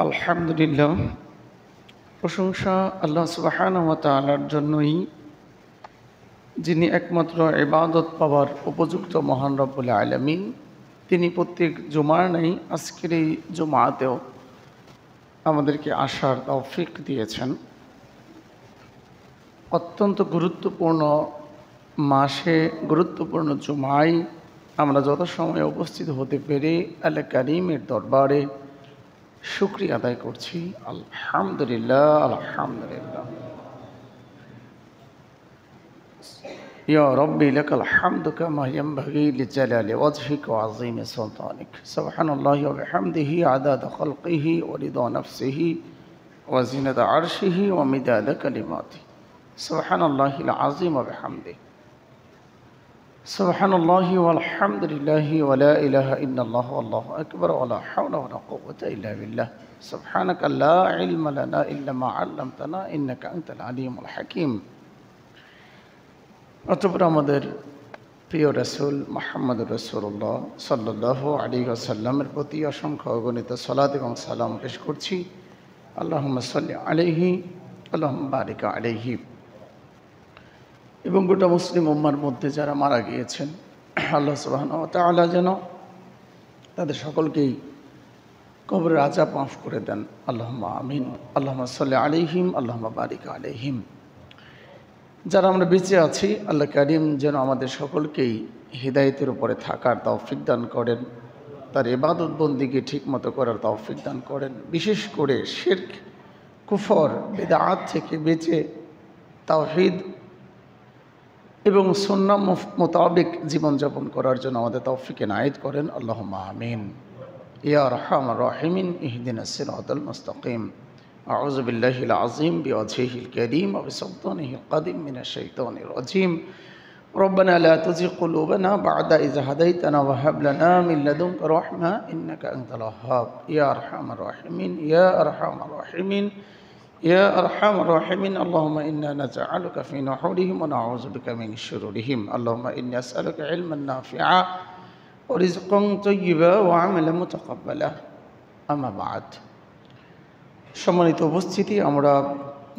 আলহামদুলিল্লাহ, প্রশংসা আল্লাহ সুবহানাহু ওয়া তাআলার জন্যই, যিনি একমাত্র ইবাদত পাওয়ার উপযুক্ত মহান রব্বুল আলামিন। তিনি প্রত্যেক জুমার নেই আজকের এই জুমাতেও আমাদেরকে আসার তৌফিক দিয়েছেন। অত্যন্ত গুরুত্বপূর্ণ মাসে, গুরুত্বপূর্ণ জুমায় আমরা যত সময় উপস্থিত হতে পেরে আল্লাহ কারীমের দরবারে শুকরিয়া আদায় করছি। আলহামদুলিল্লাহ, আলহামদুলিল্লাহ। ইয়া রব্বি লাকাল হামদু কামা ইয়ানবাগি লিজালালি ওয়াজহিকা ওয়া আযীমি সুলতানিক। সুবহানাল্লাহি ওয়া বিহামদিহি আদাদা খালকিহি ওয়া রিদা নাফসিহি ওয়া জিনাতা আরশিহি ওয়া মিদাদা কালিমাতিহি। সুবহানাল্লাহিল আযীম ওয়া বিহামদিহি। সুবহানাল্লাহি ওয়ালহামদুলিল্লাহি ওয়া লা ইলাহা ইল্লাল্লাহ ওয়াল্লাহু আকবার ওয়া লা হাওলা ওয়া লা কুওয়াতা ইল্লা বিল্লাহ। সুবহানাকা লা ইলমা লানা ইল্লা মা আল্লামতানা ইন্নাকা আনতাল আলিমুল হাকীম। অতঃপর আমাদের প্রিয় রাসূল মুহাম্মদুর রাসূলুল্লাহ সাল্লাল্লাহু আলাইহি ওয়াসাল্লামের প্রতি অসংখ্য অগণিত সালাত এবং সালাম পেশ করছি। আল্লাহুম্মা সাল্লি আলাইহি আল্লাহুম্মা বারিক আলাইহি। এবং গোটা মুসলিম উম্মার মধ্যে যারা মারা গিয়েছেন, আল্লাহ সুবহানাহু ওয়া তাআলা যেন তাদের সকলকেই কবরের আযাব মাফ করে দেন। আল্লাহুম্মা আমিন। আল্লাহুম্মা সাল্লি আলাইহিম আল্লাহুম্মা বারিক আলাইহিম। যারা আমরা বেঁচে আছি, আল্লাহ কারীম যেন আমাদের সকলকেই হিদায়াতের উপরে থাকার তৌফিক দান করেন, তার ইবাদত বন্দিকে ঠিকমতো করার তৌফিক দান করেন। বিশেষ করে শিরক, কুফর, বিদআত থেকে বেঁচে তাওহীদ এবং সুন্নাহ মোতাবেক জীবনযাপন করার জন্য আমাদের তৌফিক এনায়েত করেন। আল্লাহুম্মা আমিন। ইয়া আরহামার রাহিমিন ইহদিনাস সিরাতাল মুস্তাকিম। আউযু বিল্লাহিল আযীম বিওয়াজহিল কারীম ওয়া বিসুলতানিহিল কাদীম মিনাশ শাইতানির রাজীম। রব্বানা লা তুযিগ কুলুবানা বা'দা ইয হাদাইতানা ওয়া হাব লানা মিন লাদুনকা রাহমা ইন্নাকা আনতাল ওয়াহ্হাব। ইয়া আরহামার রাহিমিন, ইয়া আরহামার রাহিমিন, ইয়া আরহামার রাহিমিন। আল্লাহুম্মা ইন্না নাজআলুকা ফি নুহুরিহিম ওয়া নাউযু বিকা মিন শুরুরিহিম। আল্লাহুম্মা ইন্নী আসআলুকা ইলমান নাফিআ ওয়া রিজকান তাইয়্যিবা ওয়া আমালান মুতাকাব্বালা। আম্মা বা'দ। সম্মানিত উপস্থিতি, আমরা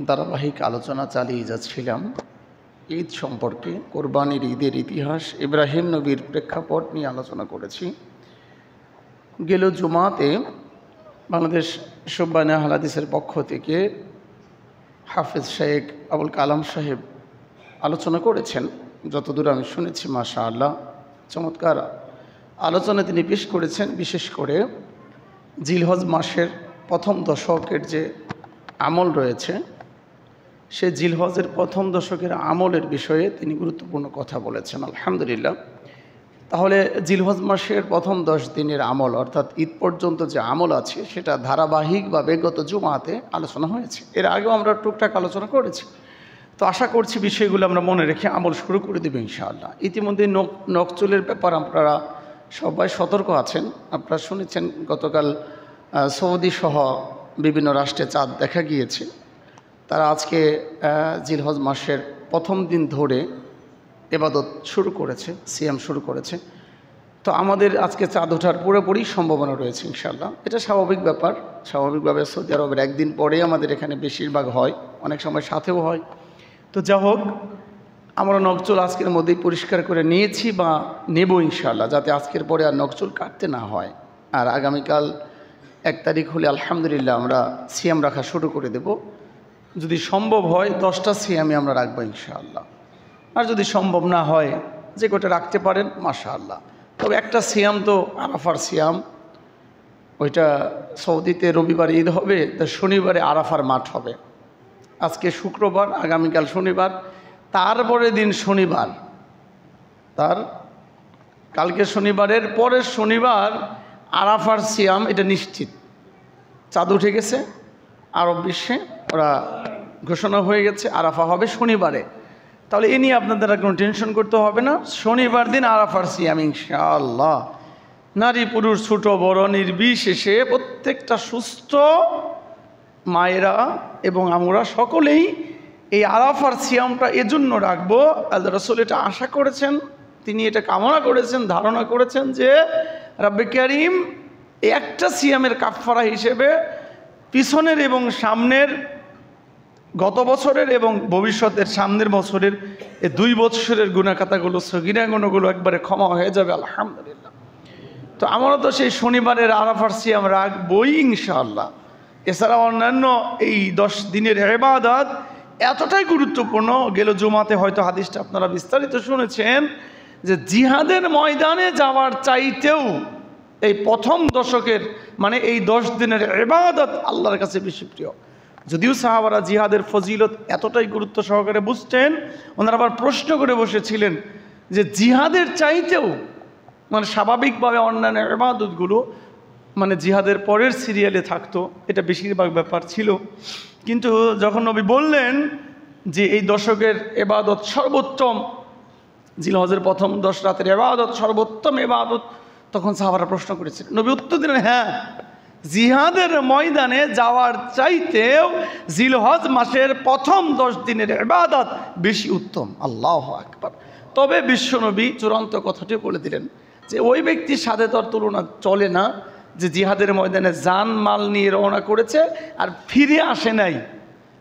ধারাবাহিক আলোচনা চালিয়ে যাচ্ছিলাম ঈদ সম্পর্কে। কোরবানির ঈদের ইতিহাস, ইব্রাহিম নবীর প্রেক্ষাপট নিয়ে আলোচনা করেছি। গেল জুমাতে বাংলাদেশ সুবহানা হাদিসের পক্ষ থেকে হাফেজ শেখ আবুল কালাম সাহেব আলোচনা করেছেন। যতদূর আমি শুনেছি, মাশাআল্লাহ, চমৎকার আলোচনা তিনি পেশ করেছেন। বিশেষ করে জিলহজ মাসের প্রথম দশকের যে আমল রয়েছে, সে জিলহজের প্রথম দশকের আমলের বিষয়ে তিনি গুরুত্বপূর্ণ কথা বলেছেন। আলহামদুলিল্লাহ। তাহলে জিলহজ মাসের প্রথম 10 দিনের আমল, অর্থাৎ ঈদ পর্যন্ত যে আমল আছে, সেটা ধারাবাহিকভাবে গত জুমাতে আলোচনা হয়েছে। এর আগেও আমরা টুকটাক আলোচনা করেছি। তো আশা করছি বিষয়গুলো আমরা মনে রেখে আমল শুরু করে দেব ইনশাআল্লাহ। ইতিমধ্যে নকচুলের ব্যাপার আপনারা সবাই সতর্ক আছেন। আপনারা শুনেছেন গতকাল সৌদি সহ বিভিন্ন রাষ্ট্রে চাঁদ দেখা গিয়েছে। তারা আজকে জিলহজ মাসের প্রথম দিন ধরে ইবাদত শুরু করেছে, সিয়াম শুরু করেছে। তো আমাদের আজকে চাঁদ ওঠার পুরোপুরি সম্ভাবনা রয়েছে ইনশাআল্লাহ। এটা স্বাভাবিক ব্যাপার। স্বাভাবিকভাবে সৌদি আরবের একদিন পরে আমাদের এখানে বেশিরভাগ হয়, অনেক সময় সাথেও হয়। তো যা হোক, আমরা নকচুল আজকের মধ্যেই পরিষ্কার করে নিয়েছি বা নেব ইনশাআল্লাহ, যাতে আজকের পরে আর নকচুল কাটতে না হয়। আর আগামীকাল 1 তারিখ হলে আলহামদুলিল্লাহ আমরা সিয়াম রাখা শুরু করে দেব। যদি সম্ভব হয় 10টা সিয়ামে আমরা রাখবো ইনশাআল্লাহ। আর যদি সম্ভব না হয়, যে কটা রাখতে পারেন মাশাআল্লাহ। তবে একটা সিয়াম তো আরাফার সিয়াম, ওইটা সৌদিতে রবিবার ঈদ হবে, তো শনিবারে আরাফার মাঠ হবে। আজকে শুক্রবার, আগামীকাল শনিবার, তারপরে দিন শনিবার, তার কালকে শনিবারের পরের শনিবার আরাফার সিয়াম, এটা নিশ্চিত। চাঁদ উঠে গেছে আরব বিশ্বে, ওরা ঘোষণা হয়ে গেছে আরাফা হবে শনিবারে। তাহলে এ নিয়ে আপনাদের কোনো টেনশন করতে হবে না। শনিবার দিন আরাফার সিয়াম ইনশাআল্লাহ। নারী পুরুষ ছোট বড় নির্বিশেষে প্রত্যেকটা সুস্থ মায়েরা এবং আমরা সকলেই এই আরাফার সিয়ামটা এজন্য রাখবো। আল্লাহ রাসূল এটা আশা করেছেন, তিনি এটা কামনা করেছেন, ধারণা করেছেন যে রব্বে কারীম একটা সিয়ামের কাফারা হিসেবে পিছনের এবং সামনের, গত বছরের এবং ভবিষ্যতের সামনের বছরের এই 2 বছরের গুনাহখাতাগুলো, সগীরা গুনাহগুলো একবারে ক্ষমা হয়ে যাবে আলহামদুলিল্লাহ। তো আমরা তো সেই শনিবারের আরাফার সিয়াম রাখবই ইনশাআল্লাহ। এছাড়া অন্যান্য এই 10 দিনের ইবাদত এতটাই গুরুত্বপূর্ণ, গেল জুমাতে হয়তো হাদিসটা আপনারা বিস্তারিত শুনেছেন যে জিহাদের ময়দানে যাওয়ার চাইতেও এই প্রথম দশকের মানে এই 10 দিনের ইবাদত আল্লাহর কাছে বেশি প্রিয়। যদিও সাহাবারা জিহাদের ফজিলত এতটাই গুরুত্ব সহকারে বুঝতেন, ওনারা আবার প্রশ্ন করে বসেছিলেন যে জিহাদের চাইতেও মানে স্বাভাবিকভাবে অন্যান্য ইবাদতগুলো মানে জিহাদের পরের সিরিয়ালে থাকতো, এটা বেশিরভাগ ব্যাপার ছিল। কিন্তু যখন নবী বললেন যে এই দশকের ইবাদত সর্বোত্তম, জিলহজের প্রথম 10 রাতের ইবাদত সর্বোত্তম ইবাদত, তখন সাহাবারা প্রশ্ন করেছিলেন, নবী উত্তর দিলেন হ্যাঁ, জিহাদের ময়দানে যাওয়ার চাইতেও জিলহজ মাসের প্রথম 10 দিনের ইবাদত বেশি উত্তম। আল্লাহু আকবার। তবে বিশ্বনবী চূড়ান্ত কথাটি বলে দিলেন যে ওই ব্যক্তির সাথে তার তুলনা চলে না যে জিহাদের ময়দানে জান মাল নিয়ে রওনা করেছে আর ফিরে আসে নাই,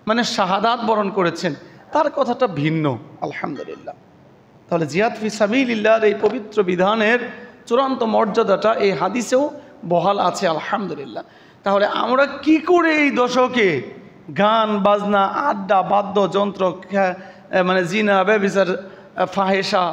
মানে শাহাদাত বরণ করেছেন, তার কথাটা ভিন্ন। আলহামদুলিল্লাহ। তাহলে জিহাদ ফি সাবিলিল্লাহর এই পবিত্র বিধানের চূড়ান্ত মর্যাদাটা এই হাদিসেও বহাল আছে আলহামদুলিল্লাহ। তাহলে আমরা কি করে এই দশকে গান বাজনা, আড্ডা, বাদ্যযন্ত্র, মানে জিনা, ব্যভিচার, ফাহেসা,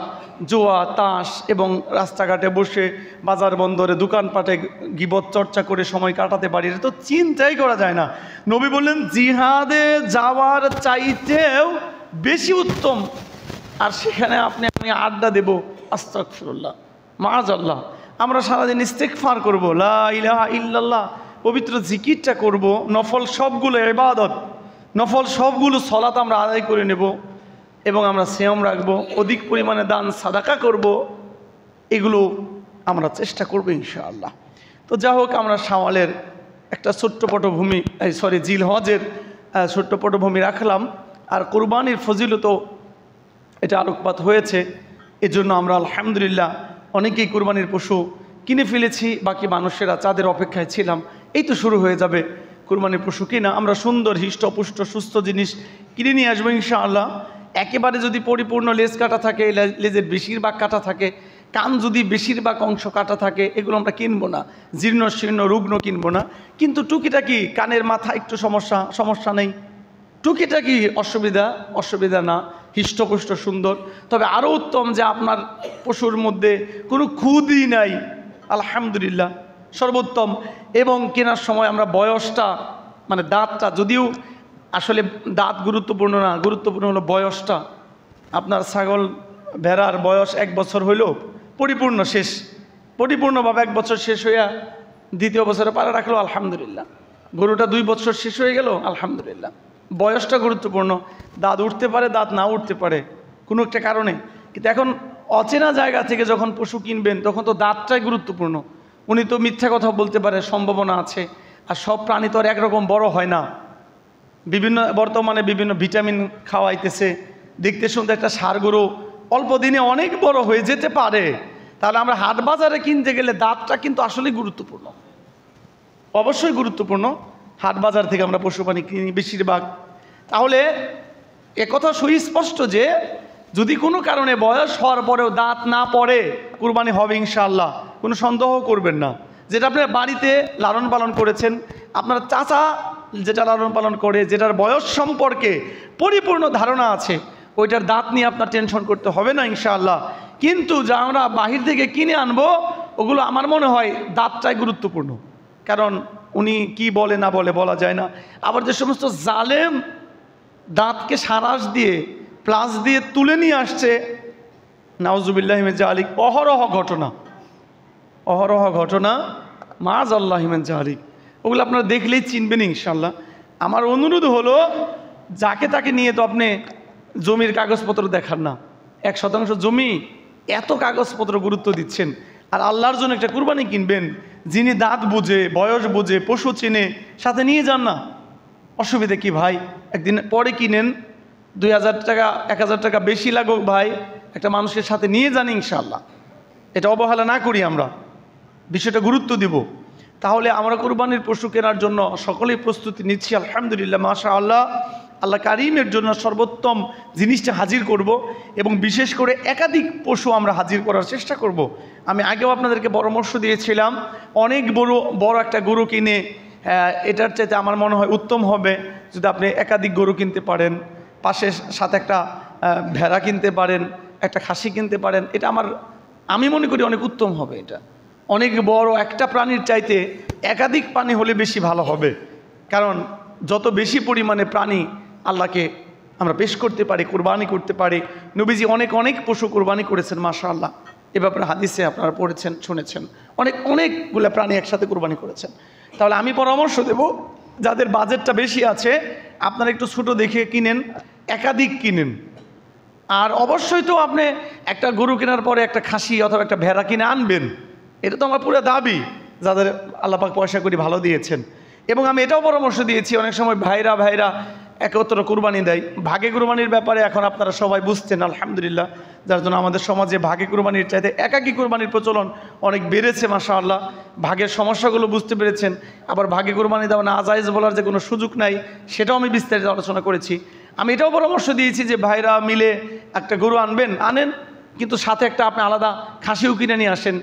জুয়া, তাস এবং রাস্তাঘাটে বসে বাজার বন্দরে দোকানপাটে গীবত চর্চা করে সময় কাটাতে পারি, এটা তো চিন্তাই করা যায় না। নবী বললেন জিহাদে যাওয়ার চাইতেও বেশি উত্তম, আর সেখানে আমি আড্ডা দেব, আস্তাগফিরুল্লাহ, মাআযাল্লাহ। আমরা সারাদিন ইস্তেগফার করব, লা ইলাহা ইল্লাল্লাহ, পবিত্র জিকিরটা করব, নফল সবগুলো ইবাদত, নফল সবগুলো সালাত আমরা আদায় করে নেব এবং আমরা সিয়াম রাখবো, অধিক পরিমাণে দান সাদাকা করব, এগুলো আমরা চেষ্টা করব ইনশাআল্লাহ। তো যা হোক, আমরা শাওয়ালের একটা ছোট্ট পটভূমি, জিলহজের ছোট্ট পটভূমি রাখলাম, আর কুরবানির ফজিলত এটা আলোকপাত হয়েছে। এজন্য আমরা আলহামদুলিল্লাহ অনেকেই কুরবানির পশু কিনে ফেলেছি, বাকি মানুষেরা চাঁদের অপেক্ষায় ছিলাম। এই তো শুরু হয়ে যাবে কুরবানির পশু কিনা, আমরা সুন্দর হৃষ্টপুষ্ট সুস্থ জিনিস কিনে নিয়ে আসবো ইনশাআল্লাহ। একেবারে যদি পরিপূর্ণ লেজ কাটা থাকে, লেজের বেশিরভাগ কাটা থাকে, কান যদি বেশিরভাগ অংশ কাটা থাকে, এগুলো আমরা কিনবো না, জীর্ণ শীর্ণ রুগ্ন কিনবো না। কিন্তু টুকিটাকি কানের মাথা একটু সমস্যা নেই, টুকিটাকি অসুবিধা না, হৃষ্টপুষ্ট সুন্দর। তবে আরও উত্তম যে আপনার পশুর মধ্যে কোনো খুদই নাই, আলহামদুলিল্লাহ সর্বোত্তম। এবং কেনার সময় আমরা বয়সটা, মানে দাঁতটা, যদিও আসলে দাঁত গুরুত্বপূর্ণ না, গুরুত্বপূর্ণ হলো বয়সটা। আপনার ছাগল ভেড়ার বয়স 1 বছর হইল পরিপূর্ণভাবে 1 বছর শেষ হইয়া 2য় বছরে পাড়া রাখলো, আলহামদুলিল্লাহ। গরুটা 2 বছর শেষ হয়ে গেল, আলহামদুলিল্লাহ। বয়সটা গুরুত্বপূর্ণ, দাঁত উঠতে পারে, দাঁত না উঠতে পারে কোনো একটা কারণে। কিন্তু এখন অচেনা জায়গা থেকে যখন পশু কিনবেন তখন তো দাঁতটাই গুরুত্বপূর্ণ। উনি তো মিথ্যা কথা বলতে পারে, সম্ভাবনা আছে। আর সব প্রাণী তো আর একরকম বড় হয় না, বর্তমানে বিভিন্ন ভিটামিন খাওয়াইতেছে, দেখতে শুনতে একটা ষাঁড় গরু অল্প দিনে অনেক বড় হয়ে যেতে পারে। তাহলে আমরা হাট বাজারে কিনতে গেলে দাঁতটা কিন্তু আসলেই গুরুত্বপূর্ণ, অবশ্যই গুরুত্বপূর্ণ। হাট বাজার থেকে আমরা পশু প্রাণী কিনি বেশিরভাগ। তাহলে একথা সুস্পষ্ট যে যদি কোনো কারণে বয়স হওয়ার পরেও দাঁত না পড়ে, কুরবানি হবে ইনশাআল্লাহ, কোনো সন্দেহ করবেন না। যেটা আপনার বাড়িতে লালন পালন করেছেন, আপনার চাচা যেটা লালন পালন করে, যেটার বয়স সম্পর্কে পরিপূর্ণ ধারণা আছে, ওইটার দাঁত নিয়ে আপনার টেনশন করতে হবে না ইনশাআল্লাহ। কিন্তু যা আমরা বাহির থেকে কিনে আনবো, ওগুলো আমার মনে হয় দাঁতটাই গুরুত্বপূর্ণ, কারণ উনি কি বলে না বলে বলা যায় না। আবার যে সমস্ত জালেম দাঁতকে সারাশ দিয়ে প্লাস দিয়ে তুলে নিয়ে আসছে, নাউজুবিল্লাহি মিন যালিক, অহরহ ঘটনা, মাআযাল্লাহি মিন যালিক। ওগুলো আপনারা দেখলেই চিনবেন ইনশাআল্লাহ। আমার অনুরোধ হলো, যাকে তাকে নিয়ে তো আপনি জমির কাগজপত্র দেখান না। 1% জমি এত কাগজপত্র গুরুত্ব দিচ্ছেন, আর আল্লাহর জন্য একটা কুরবানি কিনবেন, যিনি দাঁত বুঝে, বয়স বুঝে, পশু চিনে, সাথে নিয়ে যান না। অসুবিধা কি ভাই? একদিন পরে কিনেন, 2000 টাকা 1000 টাকা বেশি লাগুক ভাই, একটা মানুষের সাথে নিয়ে যান ইনশাআল্লাহ। এটা অবহেলা না করি, আমরা বিষয়টা গুরুত্ব দিব। তাহলে আমরা কুরবানির পশু কেনার জন্য সকলেই প্রস্তুতি নিচ্ছি আলহামদুলিল্লাহ মাশাআল্লাহ। আল্লাহ কারিমের জন্য সর্বোত্তম জিনিসটা হাজির করব এবং বিশেষ করে একাধিক পশু আমরা হাজির করার চেষ্টা করব। আমি আগেও আপনাদেরকে পরামর্শ দিয়েছিলাম, অনেক বড় একটা গরু কিনে এটার চাইতে আমার মনে হয় উত্তম হবে যদি আপনি একাধিক গরু কিনতে পারেন, পাশে সাথে একটা ভেড়া কিনতে পারেন, একটা খাসি কিনতে পারেন। এটা আমি মনে করি অনেক উত্তম হবে। এটা অনেক বড় একটা প্রাণীর চাইতে একাধিক প্রাণী হলে বেশি ভালো হবে, কারণ যত বেশি পরিমাণে প্রাণী আল্লাহকে আমরা পেশ করতে পারি, কুরবানি করতে পারি। নবীজি অনেক পশু কুরবানি করেছেন মাশাআল্লাহ। এ ব্যাপারে হাদিসে আপনারা পড়েছেন, শুনেছেন, অনেকগুলো প্রাণী একসাথে কুরবানি করেছেন। তাহলে আমি পরামর্শ দেব, যাদের বাজেটটা বেশি আছে আপনারা একটু ছোটো দেখে কিনেন, একাধিক কিনেন। আর অবশ্যই তো আপনি একটা গরু কেনার পরে একটা খাসি অথবা একটা ভেড়া কিনে আনবেন, এটা তো আমার পুরো দাবি, যাদের আল্লাহ পাক পয়সা করি ভালো দিয়েছেন। এবং আমি এটাও পরামর্শ দিয়েছি, অনেক সময় ভাইরা একত্র কুরবানি দেয়। ভাগে কুরবানির ব্যাপারে এখন আপনারা সবাই বুঝছেন আলহামদুলিল্লাহ, যার জন্য আমাদের সমাজে ভাগে কুরবানির চাইতে একাকী কুরবানির প্রচলন অনেক বেড়েছে মাশাআল্লাহ। ভাগের সমস্যাগুলো বুঝতে পেরেছেন। আবার ভাগে কুরবানি দেওয়া না জায়েজ বলার যে কোনো সুযোগ নাই, সেটাও আমি বিস্তারিত আলোচনা করেছি। আমি এটাও পরামর্শ দিয়েছি যে ভাইরা মিলে একটা গরু আনেন, কিন্তু সাথে একটা আপনি আলাদা খাসিও কিনে নিয়ে আসেন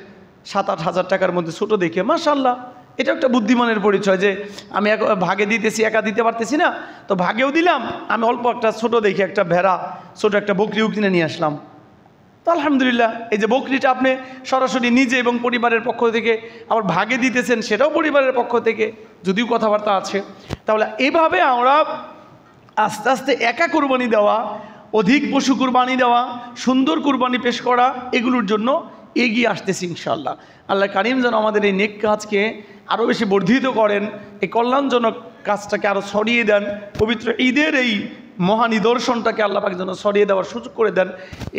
7-8 হাজার টাকার মধ্যে ছোটো দেখে মাশাআল্লাহ। এটা একটা বুদ্ধিমানের পরিচয় যে আমি ভাগে দিতেছি, একা দিতে পারতেছি না, তো ভাগেও দিলাম, আমি অল্প একটা ছোটো দেখে একটা ভেড়া, ছোটো একটা বকরিও কিনে নিয়ে আসলাম। তো আলহামদুলিল্লাহ, এই যে বকরিটা আপনি সরাসরি নিজে এবং পরিবারের পক্ষ থেকে আবার ভাগে দিতেছেন, সেটাও পরিবারের পক্ষ থেকে, যদিও কথাবার্তা আছে। তাহলে এইভাবে আমরা আস্তে আস্তে একা কুরবানি দেওয়া, অধিক পশু কুরবানি দেওয়া, সুন্দর কুরবানি পেশ করা, এগুলোর জন্য এগিয়ে আসতেছি ইনশাআল্লাহ। আল্লাহ কারিম যেন আমাদের এই নেক কাজকে আরও বেশি বর্ধিত করেন, এই কল্যাণজনক কাজটাকে আরও ছড়িয়ে দেন, পবিত্র ঈদের এই মহা নিদর্শনটাকে আল্লাহ পাক যেন ছড়িয়ে দেওয়ার সুযোগ করে দেন।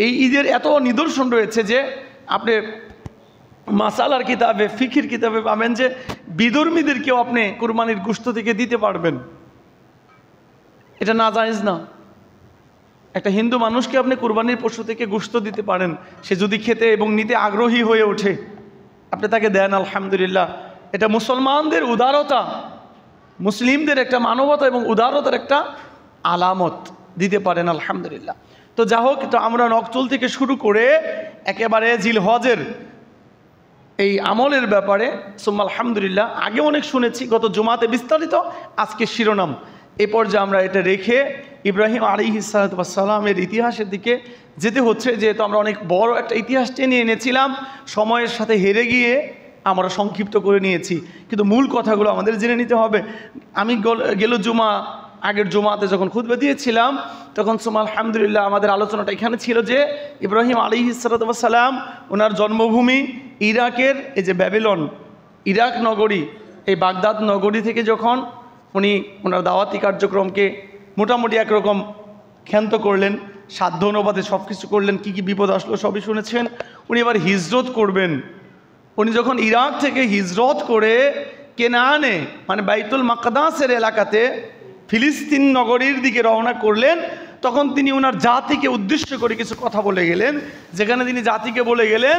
এই ঈদের এত নিদর্শন রয়েছে যে আপনি মাসালার কিতাবে, ফিকির কিতাবে পাবেন যে বিধর্মীদেরকেও আপনি কুরবানির গোশত থেকে দিতে পারবেন। এটা না জায়েজ না। একটা হিন্দু মানুষকে আপনি কুরবানির পশু থেকে গোশত দিতে পারেন, সে যদি খেতে এবং নিতে আগ্রহী হয়ে ওঠে, আপনি তাকে দেন আলহামদুলিল্লাহ। এটা মুসলমানদের উদারতা, মুসলিমদের একটা মানবতা এবং উদারতার একটা আলামত, দিতে পারেন আলহামদুলিল্লাহ। তো যা হোক, তো আমরা নকচুল থেকে শুরু করে একেবারে জিলহজের এই আমলের ব্যাপারে সুম্মা আলহামদুলিল্লাহ আগে অনেক শুনেছি, গত জুমাতে বিস্তারিত, আজকে শিরোনাম। এই পর্যায়ে আমরা এটা রেখে ইব্রাহিম আলাইহিস সালামের ইতিহাসের দিকে যেতে হচ্ছে, যেহেতু আমরা অনেক বড় একটা ইতিহাস টেনে এনেছিলাম, সময়ের সাথে হেরে গিয়ে আমরা সংক্ষিপ্ত করে নিয়েছি, কিন্তু মূল কথাগুলো আমাদের জেনে নিতে হবে। আমি আগের জুমাতে যখন খুতবা দিয়েছিলাম, তখন সুম্মা আলহামদুলিল্লাহ আমাদের আলোচনাটা এখানে ছিল যে ইব্রাহিম আলাইহিস সালাম ওনার জন্মভূমি ইরাকের এই যে ব্যাবিলন, ইরাক নগরী, এই বাগদাদ নগরী থেকে যখন উনি ওনার দাওয়াতি কার্যক্রমকে মোটামুটি একরকম ক্ষান্ত করলেন, সাধ্য অনুপাতে সব কিছু করলেন, কী বিপদ আসলো সবই শুনেছেন। উনি এবার হিজরত করবেন। উনি যখন ইরাক থেকে হিজরত করে কেনানে মানে বাইতুল মাকদাসের এলাকাতে ফিলিস্তিন নগরীর দিকে রওনা করলেন, তখন তিনি ওনার জাতিকে উদ্দেশ্য করে কিছু কথা বলে গেলেন, যেখানে তিনি জাতিকে বলে গেলেন,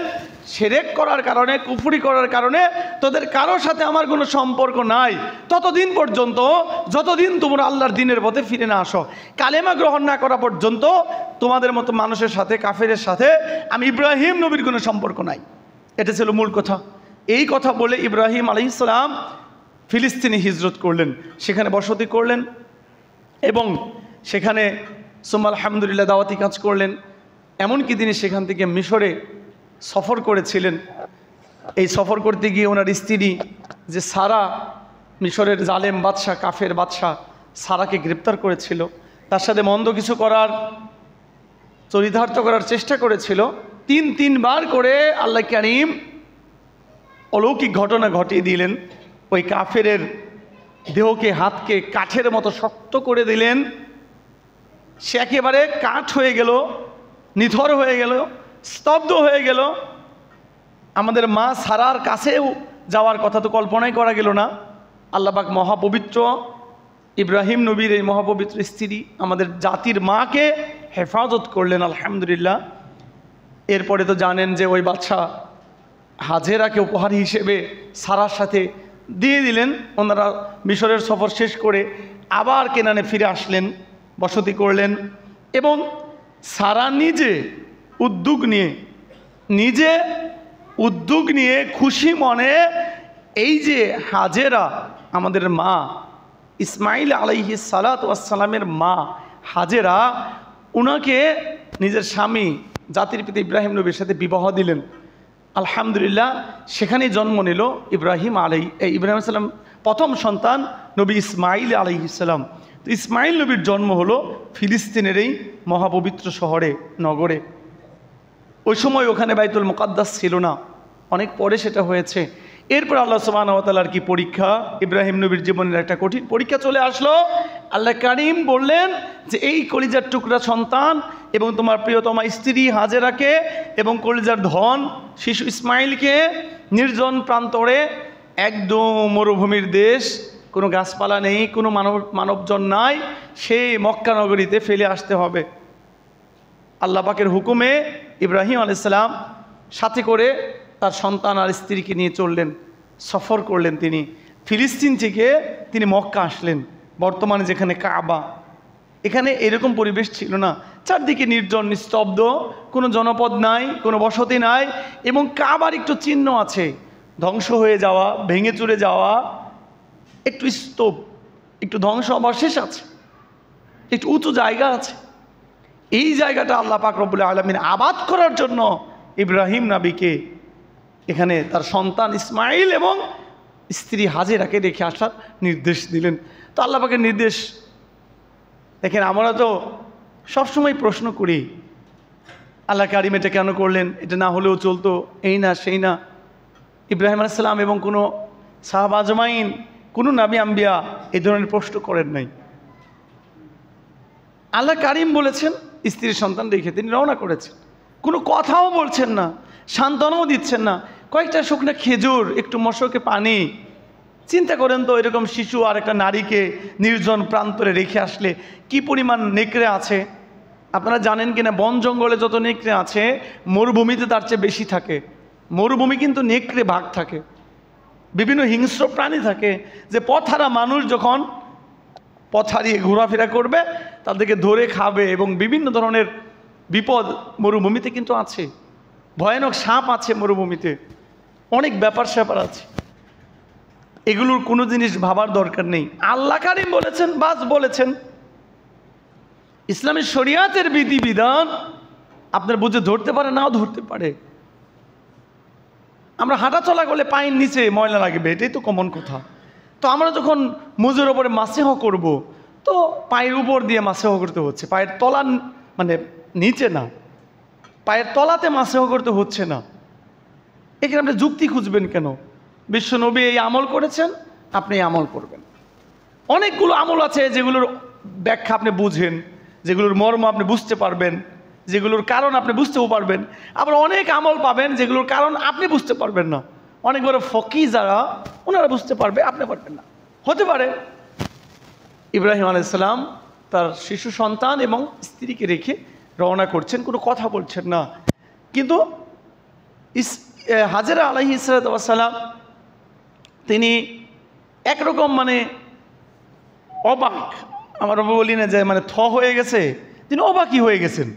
শিরক করার কারণে, কুফরি করার কারণে তোদের কারোর সাথে আমার কোনো সম্পর্ক নাই ততদিন পর্যন্ত, যতদিন তোমরা আল্লাহর দ্বীনের পথে ফিরে না আসো। কালেমা গ্রহণ না করা পর্যন্ত তোমাদের মতো মানুষের সাথে, কাফেরের সাথে আমি ইব্রাহিম নবীর কোনো সম্পর্ক নাই। এটা ছিল মূল কথা। এই কথা বলে ইব্রাহিম আলাইহিস সালাম ফিলিস্তিনে হিজরত করলেন, সেখানে বসতি করলেন এবং সেখানে সুম্মা আলহামদুলিল্লাহ দাওয়াতি কাজ করলেন। এমনকি তিনি সেখান থেকে মিশরে সফর করেছিলেন। এই সফর করতে গিয়ে ওনার স্ত্রী যে সারা, মিশরের জালেম বাদশাহ, কাফের বাদশাহ সারাকে গ্রেপ্তার করেছিল, তার সাথে মন্দ কিছু করার, চরিতার্থ করার চেষ্টা করেছিল। তিনবার করে আল্লাহ কারীম অলৌকিক ঘটনা ঘটিয়ে দিলেন। ওই কাফেরের দেহকে, হাতকে কাঠের মতো শক্ত করে দিলেন, সে একেবারে কাঠ হয়ে গেল, নিথর হয়ে গেল, স্তব্ধ হয়ে গেল। আমাদের মা সারার কাছেও যাওয়ার কথা তো কল্পনাই করা গেল না। আল্লাহ পাক মহাপবিত্র ইব্রাহিম নবীর এই মহাপবিত্র স্ত্রী, আমাদের জাতির মাকে হেফাজত করলেন আলহামদুলিল্লাহ। এরপরে তো জানেন যে ওই বাদশা হাজেরাকে উপহার হিসেবে সারার সাথে দিয়ে দিলেন। ওনারা মিশরের সফর শেষ করে আবার কেনানে ফিরে আসলেন, বসতি করলেন এবং সারা নিজে উদ্যোগ নিয়ে খুশি মনে এই যে হাজেরা, আমাদের মা ইসমাইল আলাইহিস সালাতু ওয়াস সালামের মা হাজেরা, উনাকে নিজের স্বামী জাতির পিতা ইব্রাহিম নবীর সাথে বিবাহ দিলেন। আলহামদুলিল্লাহ, সেখানেই জন্ম নিল ইব্রাহিম সাল্লাম প্রথম সন্তান নবী ইসমাইল আলাইহিস সালাম। তো ইসমাইল নবীর জন্ম হলো ফিলিস্তিনের এই মহাপবিত্র শহরে, নগরে। ওই সময় ওখানে বাইতুল মুকাদ্দাস ছিল না, অনেক পরে সেটা হয়েছে। এরপর আল্লাহ সুবহানাহু ওয়া তাআলার কি পরীক্ষা, ইব্রাহিম নবীর জীবনের একটা কঠিন পরীক্ষা চলে আসলো। আল্লাহ কারীম বললেন যে এই কলিজার টুকরা সন্তান এবং তোমার প্রিয়তমা স্ত্রী হাজেরাকে এবং কলিজার ধন শিশু ইসমাইলকে নির্জন প্রান্তরে, একদম মরুভূমির দেশ, কোনো গাছপালা নেই, কোনো মানবজন নাই, সেই মক্কা নগরীতে ফেলে আসতে হবে। আল্লাহ পাকের হুকুমে ইব্রাহিম আলাইহিস সালাম সাথে করে তার সন্তান আর স্ত্রীকে নিয়ে চললেন, সফর করলেন। তিনি ফিলিস্তিন থেকে তিনি মক্কা আসলেন, বর্তমানে যেখানে কাবা। এখানে এরকম পরিবেশ ছিল না, চারদিকে নির্জন নিস্তব্ধ, কোনো জনপদ নাই, কোনো বসতি নাই এবং কাবার একটু চিহ্ন আছে, ধ্বংস হয়ে যাওয়া, ভেঙে চুরে যাওয়া, একটু স্তূপ, একটু ধ্বংস অবশেষ আছে, একটু উঁচু জায়গা আছে। এই জায়গাটা আল্লাহ পাক রব্বুল আলামিন আবাদ করার জন্য ইব্রাহিম নবীকে এখানে তার সন্তান ইসমাইল এবং স্ত্রী হাজেরাকে রেখে আসার নির্দেশ দিলেন। তো আল্লাহ পাকের নির্দেশ দেখেন, আমরা তো সবসময় প্রশ্ন করি আল্লাহ কারীম এটা কেন করলেন, এটা না হলেও চলতো, এই না সেই না। ইব্রাহিম আলাইহিস সালাম এবং কোনো সাহাবা আজমাইন, কোনো নবী আম্বিয়া এই ধরনের প্রশ্ন করেন নাই। আল্লাহ কারীম বলেছেন, স্ত্রীর সন্তান রেখে তিনি রওনা করেছেন, কোনো কথাও বলছেন না, সান্ত্বনাও দিচ্ছেন না, কয়েকটা শুকনো খেজুর, একটু মশকে পানি। চিন্তা করেন তো, এরকম শিশু আর একটা নারীকে নির্জন প্রান্তরে রেখে আসলে কি পরিমাণ নেকড়ে আছে। আপনারা জানেন কিনা, বন জঙ্গলে যত নেকড়ে আছে মরুভূমিতে তার চেয়ে বেশি থাকে। মরুভূমি কিন্তু নেকড়ে ভাগ থাকে, বিভিন্ন হিংস্র প্রাণী থাকে, যে পথহারা মানুষ যখন পথ হারিয়ে ঘোরাফেরা করবে তাদেরকে ধরে খাবে এবং বিভিন্ন ধরনের বিপদ মরুভূমিতে কিন্তু আছে। ভয়ানক সাপ আছে মরুভূমিতে, অনেক ব্যাপার স্যাপার আছে। এগুলোর কোনো জিনিস ভাবার দরকার নেই। আল্লাহ কারীম বলেছেন, বাস বলেছেন। ইসলামের শরিয়াতের বিধিবিধান আপনার বুঝে ধরতে পারে, নাও ধরতে পারে। আমরা হাঁটা চলা করলে পায়ের নিচে ময়লা লাগবে, এটাই তো কমন কথা। তো আমরা যখন মুজের ওপরে মাসেহ করব, তো পায়ের উপর দিয়ে মাসেহ করতে হচ্ছে, পায়ের তলা মানে নিচে না, পায়ের তলাতে মাসেহ করতে হচ্ছে না। এখানে আপনি যুক্তি খুঁজবেন কেন? বিশ্বনবী এই আমল করেছেন, আপনি এই আমল করবেন। অনেকগুলো আমল আছে যেগুলোর ব্যাখ্যা আপনি বুঝেন, যেগুলোর মর্ম আপনি বুঝতে পারবেন, যেগুলোর কারণ আপনি বুঝতেও পারবেন। আবার অনেক আমল পাবেন যেগুলোর কারণ আপনি বুঝতে পারবেন না। অনেক বড় ফকি যারা, ওনারা বুঝতে পারবে, আপনি পারবেন না। হতে পারে ইব্রাহিম আলাইহিস সালাম তার শিশু সন্তান এবং স্ত্রীকে রেখে রওনা করছেন, কোনো কথা বলছেন না। কিন্তু হাজেরা আলাইহিস সালাম তিনি একরকম মানে অবাক, আমরা বলি না যে মানে হয়ে গেছে, তিনি অবাকই হয়ে গেছেন।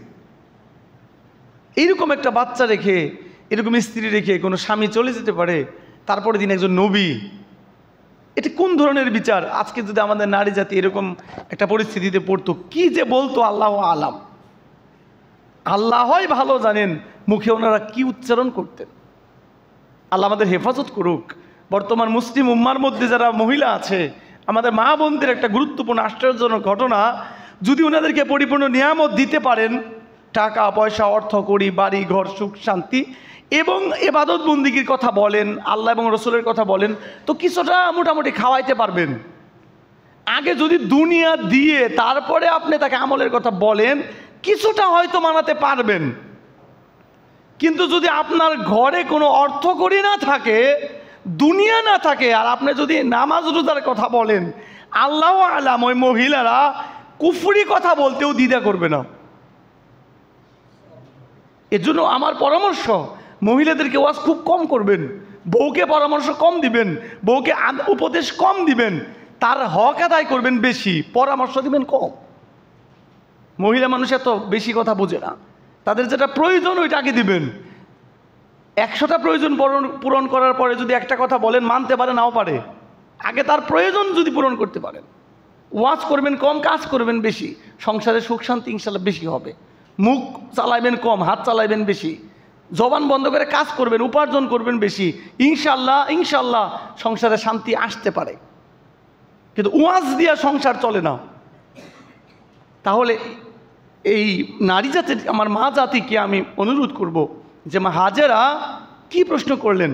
এইরকম একটা বাচ্চা রেখে, এরকম স্ত্রী রেখে কোনো স্বামী চলে যেতে পারে, তারপরে তিনি একজন নবী। এটা কোন ধরনের বিচার? আজকে যদি আমাদের নারী জাতি এরকম একটা পরিস্থিতিতে পড়তো, কি যে বলতো আল্লাহ আলাম, আল্লাহই ভালো জানেন মুখে ওনারা কি উচ্চারণ করতেন। আল্লাহ আমাদের হেফাজত করুক। বর্তমান মুসলিম উম্মার মধ্যে যারা মহিলা আছে, আমাদের মা বোনদের একটা গুরুত্বপূর্ণ আশ্চর্যজনক ঘটনা, যদি ওনাদেরকে পরিপূর্ণ নিয়ামত দিতে পারেন, টাকা পয়সা, অর্থ কড়ি, বাড়ি ঘর, সুখ শান্তি এবং ইবাদত বন্দিগির কথা বলেন, আল্লাহ এবং রসুলের কথা বলেন, তো কিছুটা মোটামুটি খাওয়াইতে পারবেন। আগে যদি দুনিয়া দিয়ে তারপরে আপনি তাকে আমলের কথা বলেন, কিছুটা হয়তো মানাতে পারবেন। কিন্তু যদি আপনার ঘরে কোনো অর্থ কড়ি না থাকে, দুনিয়া না থাকে, আর আপনি যদি নামাজ রোজার কথা বলেন, আল্লাহ আলাম ওই মহিলারা কুফরি কথা বলতেও দ্বিধা করবে না। এর জন্য আমার পরামর্শ, মহিলাদেরকে ওয়াজ খুব কম করবেন। বউকে পরামর্শ কম দিবেন, বউকে উপদেশ কম দিবেন, তার হক আদায় করবেন বেশি, পরামর্শ দিবেন কম। মহিলা মানুষ এত বেশি কথা বোঝে না, তাদের যেটা প্রয়োজন ওইটা আগে দিবেন। 100টা প্রয়োজন পূরণ করার পরে যদি একটা কথা বলেন মানতে পারে নাও পারে, আগে তার প্রয়োজন যদি পূরণ করতে পারেন। ওয়াজ করবেন কম, কাজ করবেন বেশি, সংসারে সুখ শান্তি ইনশাল্লাহ বেশি হবে। মুখ চালাইবেন কম, হাত চালাইবেন বেশি, জবান বন্ধ করে কাজ করবেন, উপার্জন করবেন বেশি, ইনশাল্লাহ ইনশাল্লাহ সংসারে শান্তি আসতে পারে। কিন্তু ওয়াজ দিয়া সংসার চলে না। তাহলে এই নারী জাতির, আমার মা জাতিকে আমি অনুরোধ করব যে মা হাজেরা কি প্রশ্ন করলেন,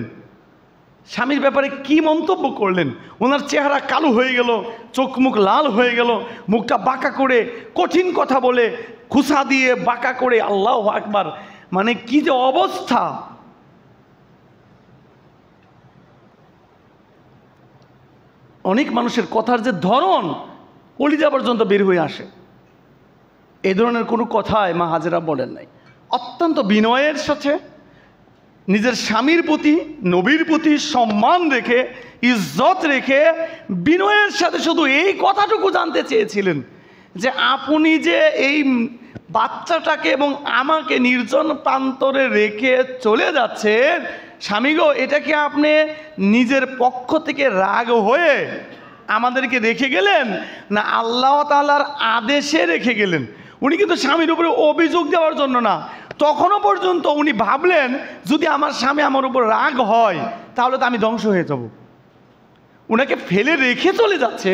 স্বামীর ব্যাপারে কি মন্তব্য করলেন। ওনার চেহারা কালো হয়ে গেল, চোখ মুখ লাল হয়ে গেল, মুখটা বাঁকা করে কঠিন কথা বলে, খুসা দিয়ে বাঁকা করে, আল্লাহু আকবার, মানে কি যে অবস্থা। অনেক মানুষের কথার যে ধরন কলিজা পর্যন্ত বের হয়ে আসে। এই ধরনের কোনো কথাই মা হাজেরা বলেন নাই। অত্যন্ত বিনয়ের সাথে নিজের স্বামীর প্রতি, নবীর প্রতি সম্মান রেখে, ইজ্জত রেখে, বিনয়ের সাথে শুধু এই কথাটুকু জানতে চেয়েছিলেন যে আপনি যে এই বাচ্চাটাকে এবং আমাকে নির্জন প্রান্তরে রেখে চলে যাচ্ছেন, স্বামী গো, এটা কি আপনি নিজের পক্ষ থেকে রাগ হয়ে আমাদেরকে রেখে গেলেন, না আল্লাহ তাআলার আদেশে রেখে গেলেন? উনি কিন্তু স্বামীর উপরে অভিযোগ দেওয়ার জন্য না, তখনও পর্যন্ত উনি ভাবলেন যদি আমার স্বামী আমার উপর রাগ হয় তাহলে তো আমি ধ্বংস হয়ে যাব। উনাকে ফেলে রেখে চলে যাচ্ছে,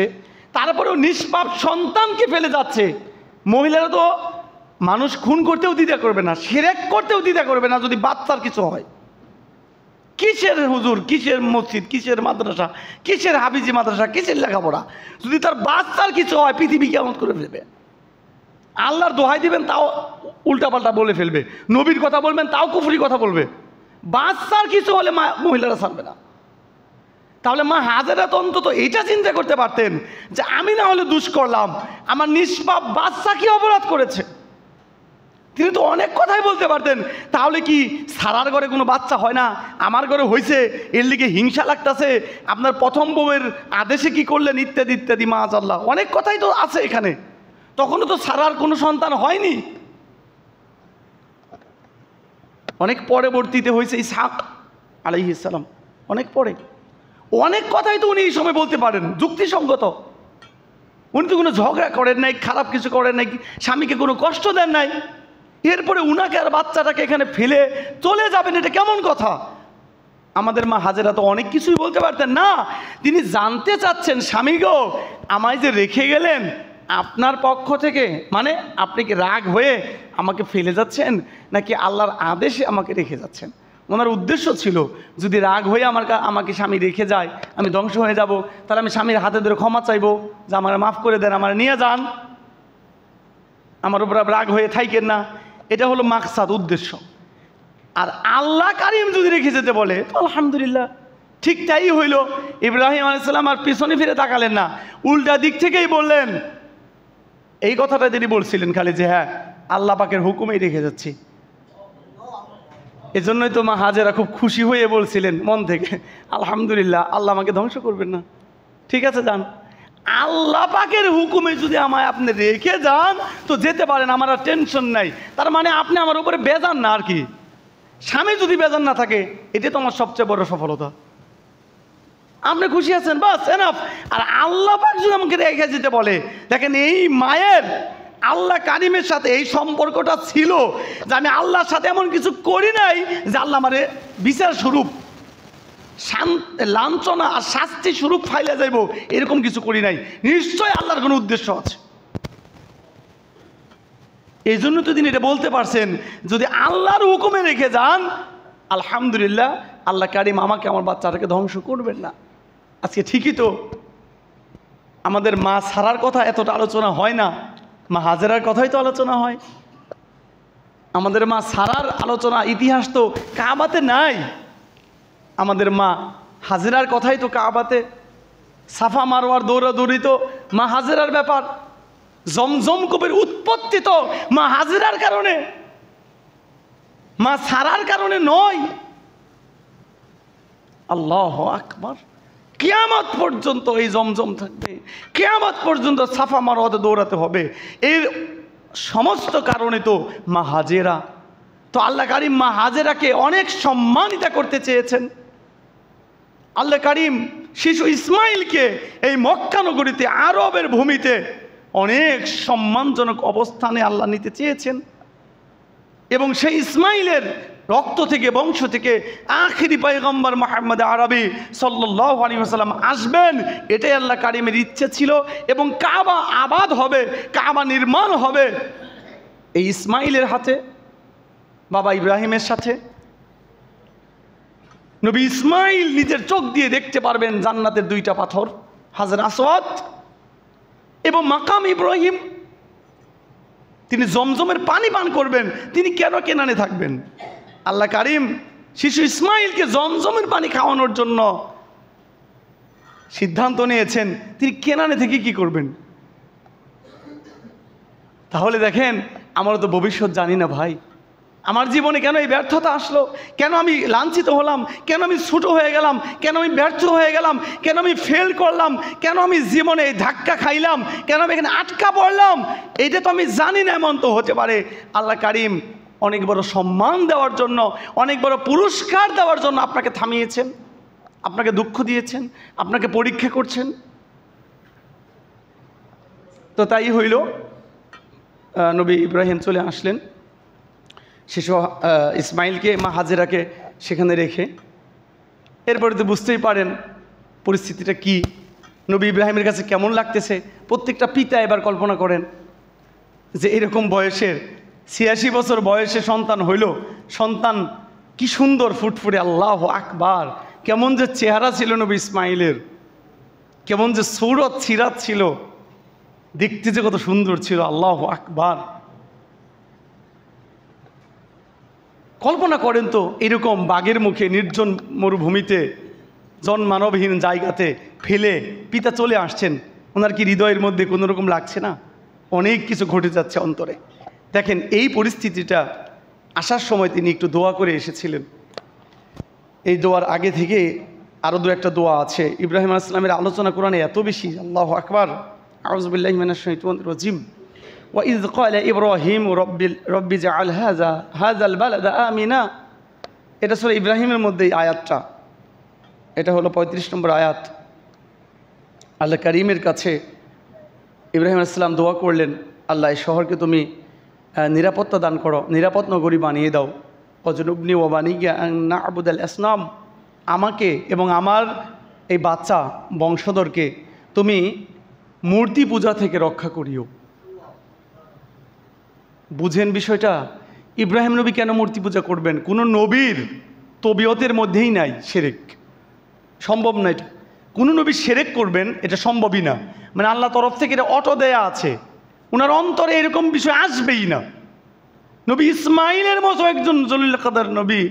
তারপরেও নিষ্পাপ সন্তানকে ফেলে যাচ্ছে। মহিলারা তো মানুষ খুন করতেও দ্বিধা করবে না, শিরক করতেও দ্বিধা করবে না যদি বাচ্চার কিছু হয়। কিসের হুজুর, কিসের মসজিদ, কিসের মাদ্রাসা, কিসের হাফিজি মাদ্রাসা, কিসের লেখাপড়া, যদি তার বাচ্চার কিছু হয় পৃথিবী কেমন করে ফেলবে। আল্লাহর দোহাই দিবেন তাও উল্টাপাল্টা বলে ফেলবে, নবীর কথা বলবেন তাও কুফরি কথা বলবে। বাচ্চার কিছু হলে মহিলারা ছাড়বে না। তাহলে মা হাজেরা তো অন্তত এইটা চিন্তা করতে পারতেন যে আমি না হলে দুষ করলাম, আমার নিষ্পাপ বাচ্চা কি অপরাধ করেছে। তিনি তো অনেক কথাই বলতে পারতেন, তাহলে কি সারার ঘরে কোনো বাচ্চা হয় না, আমার ঘরে হয়েছে, এর লিগে হিংসা লাগতেছে, আপনার প্রথম বউয়ের আদেশে কি করলেন, ইত্যাদি ইত্যাদি। মাআল্লাহ অনেক কথাই তো আছে এখানে। তখনও তো সারার কোনো সন্তান হয়নি, অনেক পরবর্তীতে হয়েছে ইসহাক আলাইহিস সালাম, অনেক পরে। অনেক কথাই তো উনি এই সময় বলতে পারেন, যুক্তিসঙ্গত। উনি তো কোনো ঝগড়া করেন নাই, খারাপ কিছু করেন নাই, স্বামীকে কোনো কষ্ট দেন নাই। এরপরে উনাকে আর বাচ্চাটাকে এখানে ফেলে চলে যাবেন, এটা কেমন কথা? আমাদের মা হাজেরা তো অনেক কিছুই বলতে পারতেন না। তিনি জানতে চাচ্ছেন, স্বামী গো, আমায় যে রেখে গেলেন আপনার পক্ষ থেকে, মানে আপনি কি রাগ হয়ে আমাকে ফেলে যাচ্ছেন নাকি আল্লাহর আদেশে আমাকে রেখে যাচ্ছেন? ওনার উদ্দেশ্য ছিল যদি রাগ হয়ে আমাকে স্বামী রেখে যায়, আমি ধ্বংস হয়ে যাব, তাহলে আমি স্বামীর হাতে ধরে ক্ষমা চাইবো যে আমার মাফ করে দেন, আমার নিয়ে যান, আমার উপর রাগ হয়ে থাইকেন না। এটা হলো মাকসাদ, উদ্দেশ্য। আর আল্লাহ কারিম যদি রেখে যেতে বলে তো আলহামদুলিল্লাহ, ঠিক তাই হইল। ইব্রাহিম আলাইহিস সালাম আর পিছনে ফিরে তাকালেন না, উল্টা দিক থেকেই বললেন। এই কথাটা তিনি বলছিলেন খালি যে হ্যাঁ আল্লাহ পাকের হুকুমেই রেখে যাচ্ছি। এজন্যই তো মা হাজেরা খুব খুশি হয়ে বলছিলেন মন থেকে, আলহামদুলিল্লাহ, আল্লাহ আমাকে ধ্বংস করবেন না, ঠিক আছে যান। আল্লাহ পাকের হুকুমে যদি আমায় আপনি রেখে যান তো যেতে পারেন, আমার আর টেনশন নাই। তার মানে আপনি আমার উপরে বেজান না আর কি। স্বামী যদি বেজান না থাকে, এটা তো আমার সবচেয়ে বড় সফলতা। আপনি খুশি আছেন, বাস এনাফ। আর আল্লাহ পাক যদি আমাকে রেখে যেতে বলে, দেখেন এই মায়ের আল্লাহ কারিমের সাথে এই সম্পর্কটা ছিল যে আমি আল্লাহর সাথে এমন কিছু করি নাই যে আল্লাহ আমারে বিচার স্বরূপ লাঞ্ছনা আর শাস্তি স্বরূপ ফাইলে যাইব, এরকম কিছু করি নাই। নিশ্চয় আল্লাহর কোনো উদ্দেশ্য আছে। এই জন্য তো তিনি এটা বলতে পারছেন, যদি আল্লাহর হুকুমে রেখে যান আলহামদুলিল্লাহ, আল্লাহ কারিম আমাকে আমার বাচ্চাটাকে ধ্বংস করবেন না। আজকে ঠিকই তো আমাদের মা সারার কথা এতটা আলোচনা হয় না, মা হাজেরার কথাই তো আলোচনা হয়। আমাদের মা সারার আলোচনা ইতিহাস তো কাবাতে নাই। আমাদের মা হাজেরার কথাই তো কাবাতে, সাফা মারওয়ার দৌড়াদৌড়ি তো মা হাজেরার ব্যাপার। জমজম কূপের উৎপত্তি তো মা হাজেরার কারণে, মা সারার কারণে নয়। আল্লাহু আকবার। কিয়ামত পর্যন্ত এই জমজম থাকবে, কিয়ামত পর্যন্ত সাফা মারওয়াতে দৌড়াতে হবে। এর সমস্ত কারণে তো মা হাজেরা, তো আল্লাহ কারিম মা হাজেরাকে অনেক সম্মানিত করতে চেয়েছেন। আল্লাহ কারিম শিশু ইসমাইলকে এই মক্কা নগরীতে, আরবের ভূমিতে অনেক সম্মানজনক অবস্থানে আল্লাহ নিতে চেয়েছেন। এবং সেই ইসমাইলের রক্ত থেকে, বংশ থেকে আখিরি পয়গম্বর মুহাম্মদ আরবি সাল্লাল্লাহু আলাইহি ওয়াসাল্লাম আসবেন, এটাই আল্লাহ কারিমের ইচ্ছে ছিল। এবং কাবা আবাদ হবে, কাবা নির্মাণ হবে এই ইসমাইলের হাতে, বাবা ইব্রাহিমের সাথে। নবী ইসমাইল নিজের চোখ দিয়ে দেখতে পারবেন জান্নাতের দুইটা পাথর, হাজর আসওয়াদ এবং মাকাম ইব্রাহিম। তিনি জমজমের পানি পান করবেন। তিনি কেন কেনানে থাকবেন? আল্লাহ কারিম শিশু ইসমাইলকে জমজমের পানি খাওয়ানোর জন্য সিদ্ধান্ত নিয়েছেন। তিনি কেনানে থেকে কি করবেন? তাহলে দেখেন, আমরা তো ভবিষ্যৎ জানি না ভাই। আমার জীবনে কেন এই ব্যর্থতা আসলো? কেন আমি লাঞ্ছিত হলাম? কেন আমি ছোট হয়ে গেলাম? কেন আমি ব্যর্থ হয়ে গেলাম? কেন আমি ফেল করলাম? কেন আমি জীবনে ধাক্কা খাইলাম? কেন আমি এখানে আটকা পড়লাম? এইটা তো আমি জানি না। এমন তো হতে পারে আল্লাহ কারিম অনেক বড় সম্মান দেওয়ার জন্য, অনেক বড় পুরস্কার দেওয়ার জন্য আপনাকে থামিয়েছেন, আপনাকে দুঃখ দিয়েছেন, আপনাকে পরীক্ষা করছেন। তো তাই হইল, নবী ইব্রাহিম চলে আসলেন শিশু ইসমাইলকে, মা হাজেরাকে সেখানে রেখে। এরপরে তো বুঝতেই পারেন পরিস্থিতিটা কি, নবী ইব্রাহিমের কাছে কেমন লাগতেছে। প্রত্যেকটা পিতা এবার কল্পনা করেন যে এরকম বয়সের, ৮৬ বছর বয়সে সন্তান হইল, সন্তান কি সুন্দর ফুটফুটে, আল্লাহু আকবার। কেমন যে চেহারা ছিল নবী ইসমাইলের, কেমন যে সূরত সিরাত ছিল, দেখতে যে কত সুন্দর ছিল, আল্লাহু আকবার। কল্পনা করেন তো, এরকম বাঘের মুখে নির্জন মরুভূমিতে জনমানবহীন জায়গাতে ফেলে পিতা চলে আসছেন। ওনার কি হৃদয়ের মধ্যে কোনো রকম লাগছে না? অনেক কিছু ঘটে যাচ্ছে অন্তরে। দেখেন, এই পরিস্থিতিটা আসার সময় তিনি একটু দোয়া করে এসেছিলেন। এই দোয়ার আগে থেকে আরও দু একটা দোয়া আছে। ইব্রাহিম আলাইহিস সালামের আলোচনা কোরআনে এত বেশি, আল্লাহু আকবার। আউযু বিল্লাহি মিনাশ শাইতানির রাজিম। وإذ قال إبراهيم رب اجعل هذا البلد آمنا। এটা সূরা ইব্রাহিমের মধ্যে আয়াতটা, এটা হলো ৩৫ নম্বর আয়াত। আল্লাহ কারিমের কাছে ইব্রাহিম আলাইহিস সালাম দোয়া করলেন, আল্লাহ এই শহরকে তুমি নিরাপত্তা দান করো, নিরাপদ নগরী বানিয়ে দাও। ওয়াজনুবনি ওয়া বানিয়া আন না'বুদাল আসনাম। আমাকে এবং আমার এই বাচ্চা বংশধরকে তুমি মূর্তি পূজা থেকে রক্ষা করিও। বুঝেন বিষয়টা? ইব্রাহিম নবী কেন মূর্তি পূজা করবেন? কোনো নবীর তবিয়তের মধ্যেই নাই শিরক, সম্ভব না এটা। কোনো নবী শিরক করবেন এটা সম্ভবই না। মানে আল্লাহ তরফ থেকে এটা অটো দেয়া আছে, ওনার অন্তরে এরকম বিষয় আসবেই না। নবী ইসমাইলের মতো একজন জলিল কাদার নবী,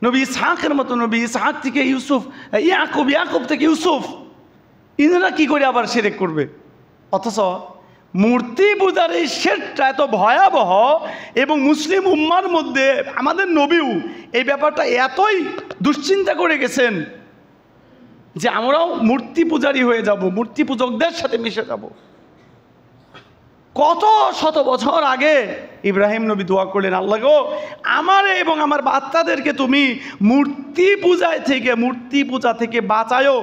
নবী ইসহাকের মতো নবী, ইসহাক থেকে ইউসুফ, ইয়াকুব থেকে ইউসুফ, ইনারা কি করে আবার শিরক করবে? অথচ মূর্তি পূজার এই শিরকটা এত ভয়াবহ, এবং মুসলিম উম্মার মধ্যে আমাদের নবীও এই ব্যাপারটা এতই দুশ্চিন্তা করে গেছেন যে আমরাও মূর্তি পূজারী হয়ে যাব, মূর্তি পূজকদের সাথে মিশে যাব। কত শত বছর আগে ইব্রাহিম নবী দোয়া করলেন, আল্লাহ গো, আমার এবং আমার বাচ্চাদেরকে তুমি মূর্তি পূজা থেকে বাঁচায়ো।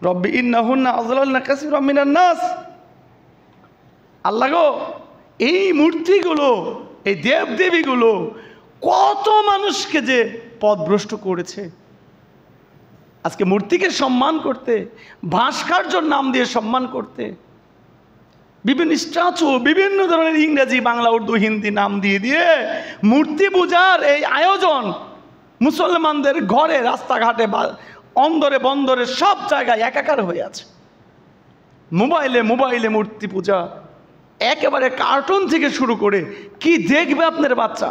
রব্বি ইন্নাহুন্না আযলালনা কাসীরাম মিনান নাস। আল্লাহ গো, এই মূর্তিগুলো, এই দেবদেবীগুলো কত মানুষকে যে পথভ্রষ্ট করেছে। আজকে মূর্তিকে সম্মান করতে, ভাস্কর্যর নাম দিয়ে সম্মান করতে, বিভিন্ন স্ট্যাচু, বিভিন্ন ধরনের ইংরেজি, বাংলা, উর্দু, হিন্দি নাম দিয়ে দিয়ে মূর্তি পূজার এই আয়োজন মুসলমানদের ঘরে, রাস্তাঘাটে, অন্দরে বন্দরে সব জায়গায় একাকার হয়ে আছে। মোবাইলে মূর্তি পূজা, একেবারে কার্টুন থেকে শুরু করে কি দেখবে আপনার বাচ্চা,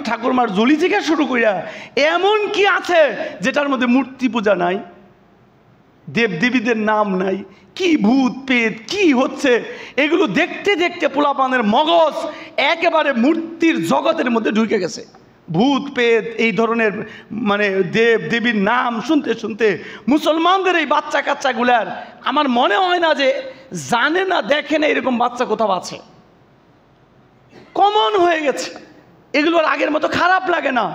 ঠাকুরমার ঝুলি থেকে শুরু করিয়া এমন কি আছে যেটার মধ্যে মূর্তি পূজা নাই, দেবদেবীদের নাম নাই, কি ভূত পেট কি হচ্ছে, এগুলো দেখতে দেখতে পোলাপানের মগজ একেবারে মূর্তির জগতের মধ্যে ঢুকে গেছে। ভূত পেত এই ধরনের মানে দেব দেবীর নাম শুনতে শুনতে মুসলমানদের এই বাচ্চা কাচ্চাগুলার আমার মনে হয় না যে জানে না দেখে না এরকম বাচ্চা কোথাও আছে। কমন হয়ে গেছে, এগুলো আর আগের মতো খারাপ লাগে না।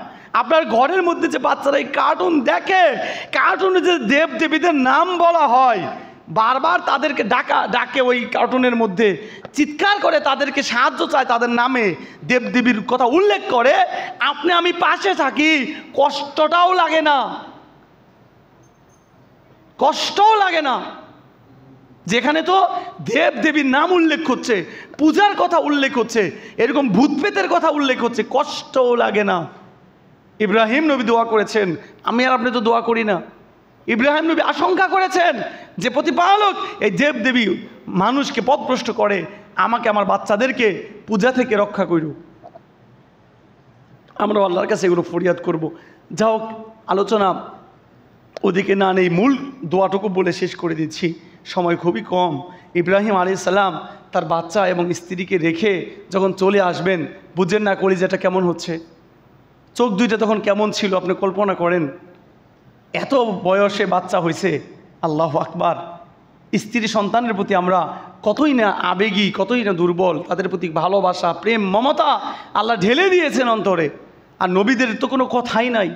আপনার ঘরের মধ্যে যে বাচ্চারা এই কার্টুন দেখে, কার্টুনে যে দেব দেবীদের নাম বলা হয়, বারবার তাদেরকে ডাকে ওই কার্টুনের মধ্যে চিৎকার করে তাদেরকে সাহায্য চায়, তাদের নামে দেবদেবীর কথা উল্লেখ করে, আপনি আমি পাশে থাকি, কষ্টটাও লাগে না, কষ্টও লাগে না। যেখানে তো দেব দেবীর নাম উল্লেখ হচ্ছে, পূজার কথা উল্লেখ হচ্ছে, এরকম ভূত প্রেতের কথা উল্লেখ হচ্ছে, কষ্টও লাগে না। ইব্রাহিম নবী দোয়া করেছেন, আমি আর আপনি তো দোয়া করি না। ইব্রাহিম নবী আশঙ্কা করেছেন যে প্রতিপালক এই দেব দেবী মানুষকে পথভ্রষ্ট করে, আমাকে আমার বাচ্চাদেরকে পূজা থেকে রক্ষা করুক। আমরা আল্লাহর কাছে এগুলো ফরিয়াদ করব। যাও, আলোচনা ওদিকে না নেই, মূল দোয়াটুকু বলে শেষ করে দিচ্ছি, সময় খুবই কম। ইব্রাহিম আলাইহিস সালাম তার বাচ্চা এবং স্ত্রীকে রেখে যখন চলে আসবেন, বুঝেন না কলিজাটা কেমন হচ্ছে, চোখ দুইটা তখন কেমন ছিল আপনি কল্পনা করেন। এত বয়সে বাচ্চা হয়েছে, আল্লাহু আকবার। স্ত্রী সন্তানের প্রতি আমরা কতই না আবেগী, কতই না দুর্বল, তাদের প্রতি ভালোবাসা প্রেম মমতা আল্লাহ ঢেলে দিয়েছেন অন্তরে। আর নবীদের তো কোনো কথাই নাই,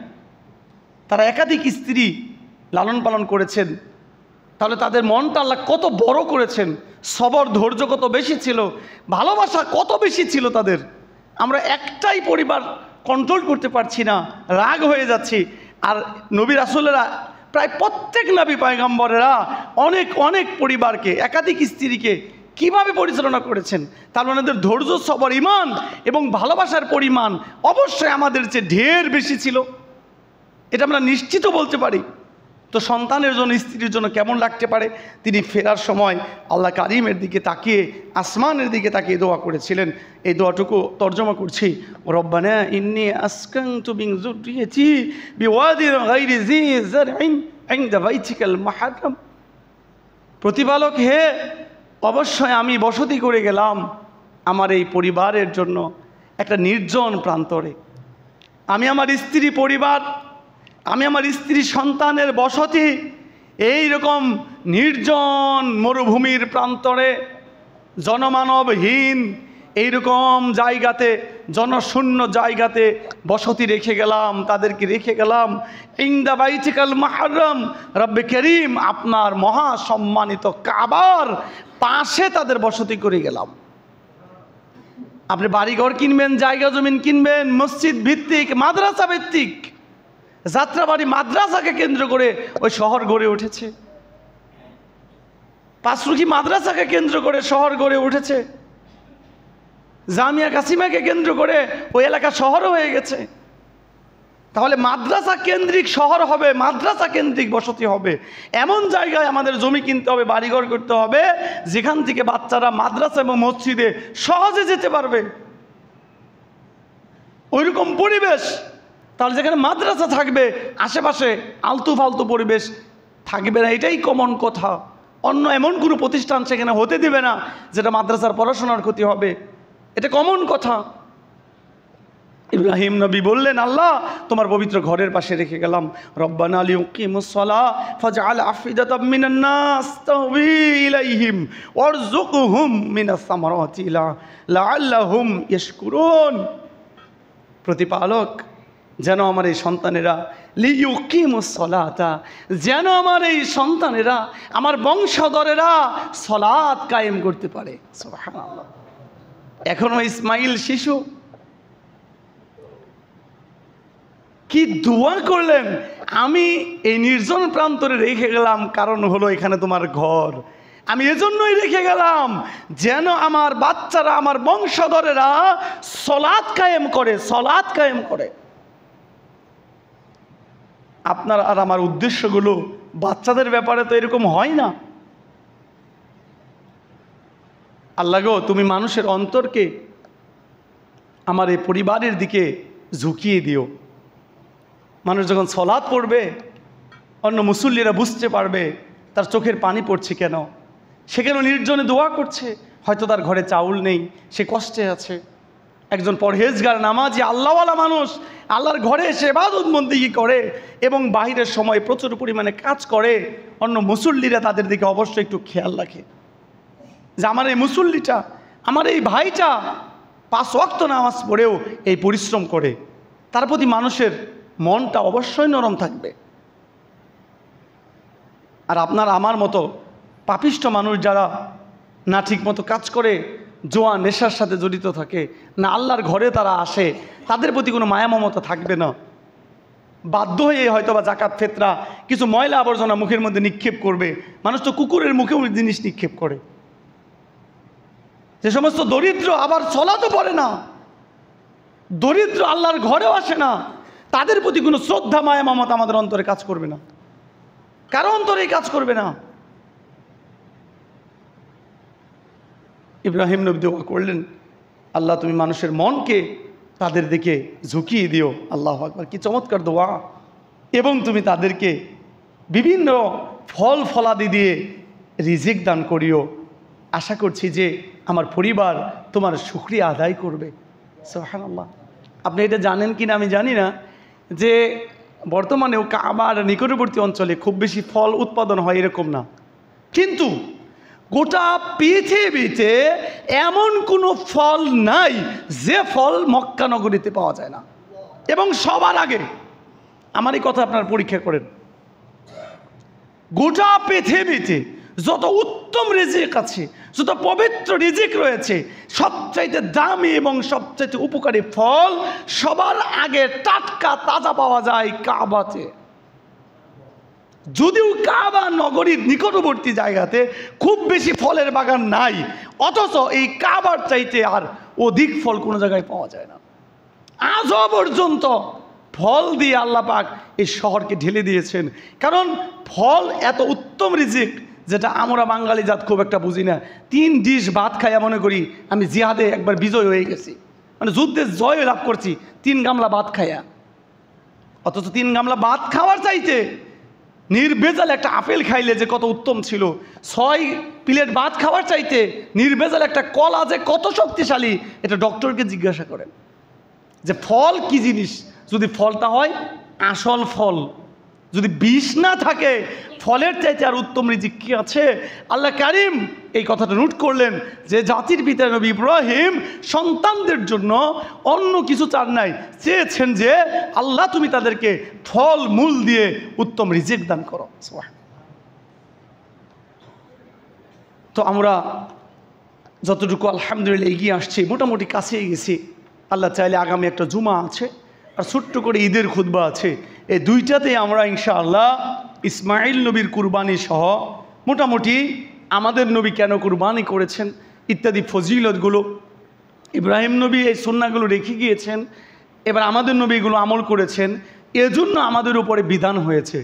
তারা একাধিক স্ত্রী লালন পালন করেছেন, তাহলে তাদের মনটা আল্লাহ কত বড় করেছেন, সবর ধৈর্য কত বেশি ছিল, ভালোবাসা কত বেশি ছিল তাদের। আমরা একটাই পরিবার কন্ট্রোল করতে পারছি না, রাগ হয়ে যাচ্ছি। আর নবী রাসূলেরা প্রায় প্রত্যেক নবী পয়গম্বরেরা অনেক অনেক পরিবারকে, একাধিক স্ত্রীকে কিভাবে পরিচালনা করেছেন, তার মানে ধৈর্য সবর ঈমান এবং ভালোবাসার পরিমাণ অবশ্যই আমাদের চেয়ে ঢের বেশি ছিল, এটা আমরা নিশ্চিত বলতে পারি। তো সন্তানের জন্য, স্ত্রীর জন্য কেমন লাগতে পারে। তিনি ফেরার সময় আল্লাহ কারিমের দিকে তাকিয়ে, আসমানের দিকে তাকিয়ে দোয়া করেছিলেন। এই দোয়াটুকু তর্জমা করছি, রব্বানা ইন্নী আসকানতু মিন যুররিয়্যাতি বিওয়াদিন গায়রি যী যারইন ইনদা বাইতিকাল মুহাররাম। প্রতিপালক হে, অবশ্যই আমি বসতি করে গেলাম আমার এই পরিবারের জন্য একটা নির্জন প্রান্তরে। আমি আমার স্ত্রী পরিবার, আমি আমার স্ত্রী সন্তানের বসতি এই রকম নির্জন মরুভূমির প্রান্তরে, জনমানবহীন এইরকম জায়গাতে, জনশূন্য জায়গাতে বসতি রেখে গেলাম, তাদেরকে রেখে গেলাম ইনদা বাইতিকাল মুহাররাম, রব্বে করিম আপনার মহা সম্মানিত কাবার পাশে তাদের বসতি করে গেলাম। আপনি বাড়িঘর কিনবেন, জায়গা জমিন কিনবেন, মসজিদ ভিত্তিক, মাদ্রাসা ভিত্তিক, যাত্রাবাড়ি মাদ্রাসাকে কেন্দ্র করে ওই শহর গড়ে উঠেছে, পাঁচরুখী মাদ্রাসাকে কেন্দ্র করে শহর গড়ে উঠেছে, জামিয়া কাসিমাকে কেন্দ্র করে ওই এলাকা শহরও হয়ে গেছে। তাহলে মাদ্রাসা কেন্দ্রিক শহর হবে, মাদ্রাসা কেন্দ্রিক বসতি হবে, এমন জায়গায় আমাদের জমি কিনতে হবে, বাড়িঘর করতে হবে যেখান থেকে বাচ্চারা মাদ্রাসা এবং মসজিদে সহজে যেতে পারবে, ওইরকম পরিবেশ। তাহলে যেখানে মাদ্রাসা থাকবে, আশেপাশে আলতু ফালতু পরিবেশ থাকবে না, এটাই কমন কথা। অন্য এমন কোনো প্রতিষ্ঠান সেখানে হতে দেবে না যেটা মাদ্রাসার পড়াশোনার ক্ষতি হবে, এটা কমন কথা। ইব্রাহিম নবী বললেন, আল্লাহ তোমার পবিত্র ঘরের পাশে রেখে গেলাম, রব্বানা লিয়ুকিমুস সালাহ ফাজআল আফিদাতাম মিনান নাস তাহবি ইলাইহিম ওয়ারযুকহুম মিনাস সামারাতি লাআল্লাহুম ইয়াশকুরুন। প্রতিপালক, যেন আমার এই সন্তানেরা লিয়ুকিমুস সালাতা, যেন আমার এই সন্তানেরা, আমার বংশধরেরা সালাত কায়েম করতে পারে। সুবহানাল্লাহ। এখনো ইসমাইল শিশু, কি দোয়া করলেন, আমি এই নির্জন প্রান্তরে রেখে গেলাম, কারণ হলো এখানে তোমার ঘর, আমি এজন্যই রেখে গেলাম যেন আমার বাচ্চারা, আমার বংশধরেরা সালাত কায়েম করে, সালাত কায়েম করে। আপনার আর আমার উদ্দেশ্যগুলো বাচ্চাদের ব্যাপারে তো এরকম হয় না। আল্লাহ গো, তুমি মানুষের অন্তরকে আমার এই পরিবারের দিকে ঝুঁকিয়ে দিও। মানুষ যখন সালাত পড়বে, অন্য মুসল্লিরা বুঝতে পারবে তার চোখের পানি পড়ছে কেন, সে কেন নির্জনে দোয়া করছে। হয়তো তার ঘরে চাউল নেই, সে কষ্টে আছে, একজন পরহেজগার নামাজি আল্লাহওয়ালা মানুষ আল্লাহর ঘরে এসে ইবাদত বন্দেগি করে এবং বাহিরের সময় প্রচুর পরিমাণে কাজ করে, অন্য মুসল্লিরা তাদের দিকে অবশ্যই একটু খেয়াল রাখে যে আমার এই মুসল্লিটা, আমার এই ভাইটা 5 ওয়াক্ত নামাজ পড়েও এই পরিশ্রম করে, তার প্রতি মানুষের মনটা অবশ্যই নরম থাকবে। আর আপনার আমার মতো পাপিষ্ঠ মানুষ যারা না ঠিক মতো কাজ করে, জোয়া নেশার সাথে জড়িত থাকে, না আল্লাহর ঘরে তারা আসে, তাদের প্রতি কোনো মায়া মমতা থাকবে না। বাধ্য হয়ে হয়তো বা জাকাত ফেতরা কিছু ময়লা আবর্জনা মুখের মধ্যে নিক্ষেপ করবে। মানুষ তো কুকুরের মুখেও জিনিস নিক্ষেপ করে। যে সমস্ত দরিদ্র আবার চলা তো পড়ে না, দরিদ্র আল্লাহর ঘরেও আসে না, তাদের প্রতি কোনো শ্রদ্ধা মায়া মমতা আমাদের অন্তরে কাজ করবে না, কারো অন্তরেই কাজ করবে না। ইব্রাহিম নবী দোয়া করলেন, আল্লাহ তুমি মানুষের মনকে তাদের দিকে ঝুঁকিয়ে দিও। আল্লাহু আকবার, কি চমৎকার দোয়া। এবং তুমি তাদেরকে বিভিন্ন ফল ফলাদি দিয়ে রিজিক দান করিও। আশা করছি যে আমার পরিবার তোমার শুকরিয়া আদায় করবে। সুবহানাল্লাহ। আপনি এটা জানেন কি না আমি জানি না, যে বর্তমানেও কাবার নিকটবর্তী অঞ্চলে খুব বেশি ফল উৎপাদন হয় এরকম না, কিন্তু গোটা পৃথিবীতে এমন কোনো ফল নাই যে ফল মক্কা নগরীতে পাওয়া যায় না। এবং সবার আগে আমার এই কথা আপনারা পরীক্ষা করেন, গোটা পৃথিবীতে যত উত্তম রিজিক আছে, যত পবিত্র রিজিক রয়েছে, সবচাইতে দামি এবং সবচাইতে উপকারী ফল সবার আগে টাটকা তাজা পাওয়া যায় কাবাতে। যদিও কাবা নগরীর নিকটবর্তী জায়গাতে খুব বেশি ফলের বাগান নাই, অথচ এই কাবার চাইতে আর অধিক ফল কোনো জায়গায় পাওয়া যায় না। আজও পর্যন্ত ফল দিয়ে আল্লাহ পাক এই শহরকে ঢেলে দিয়েছেন, কারণ ফল এত উত্তম রিজিক যেটা আমরা বাঙালি জাত খুব একটা বুঝি না। 3 ডিশ ভাত খাইয়া মনে করি আমি জিহাদে একবার বিজয় হয়ে গেছি, মানে যুদ্ধে জয় লাভ করছি 3 গামলা ভাত খাইয়া। অথচ 3 গামলা ভাত খাওয়ার চাইতে নির্ভেজাল একটা আপেল খাইলে যে কত উত্তম ছিল, 6 প্লেট ভাত খাওয়ার চাইতে নির্ভেজাল একটা কলা যে কত শক্তিশালী, এটা ডক্টরকে জিজ্ঞাসা করেন যে ফল কি জিনিস। যদি ফলটা হয় আসল ফল, যদি বিষ না থাকে, ফলের চাইতে আর উত্তম রিজিক কি আছে? আল্লাহ কারিম এই কথাটা নোট করলেন যে জাতির পিতা নবী ইব্রাহিম সন্তানদের জন্য অন্য কিছু চান নাই, চেয়েছেন যে আল্লাহ তুমি তাদেরকে ফল মূল দিয়ে উত্তম রিজিক দান করো। তো আমরা যতটুকু আলহামদুলিল্লাহ এগিয়ে আসছি, মোটামুটি কাছে গেছি। আল্লাহ চাইলে আগামী একটা জুমা আছে আর ছোট্ট করে ঈদের খুতবা আছে, এই দুইটাতেই আমরা ইনশাআল্লাহ ইসমাইল নবীর কুরবানি সহ মোটামুটি আমাদের নবী কেন কুরবানি করেছেন ইত্যাদি ফজিলতগুলো, ইব্রাহিম নবী এই সুন্নাহগুলো রেখে গিয়েছেন, এবার আমাদের নবী এগুলো আমল করেছেন, এজন্য আমাদের উপরে বিধান হয়েছে।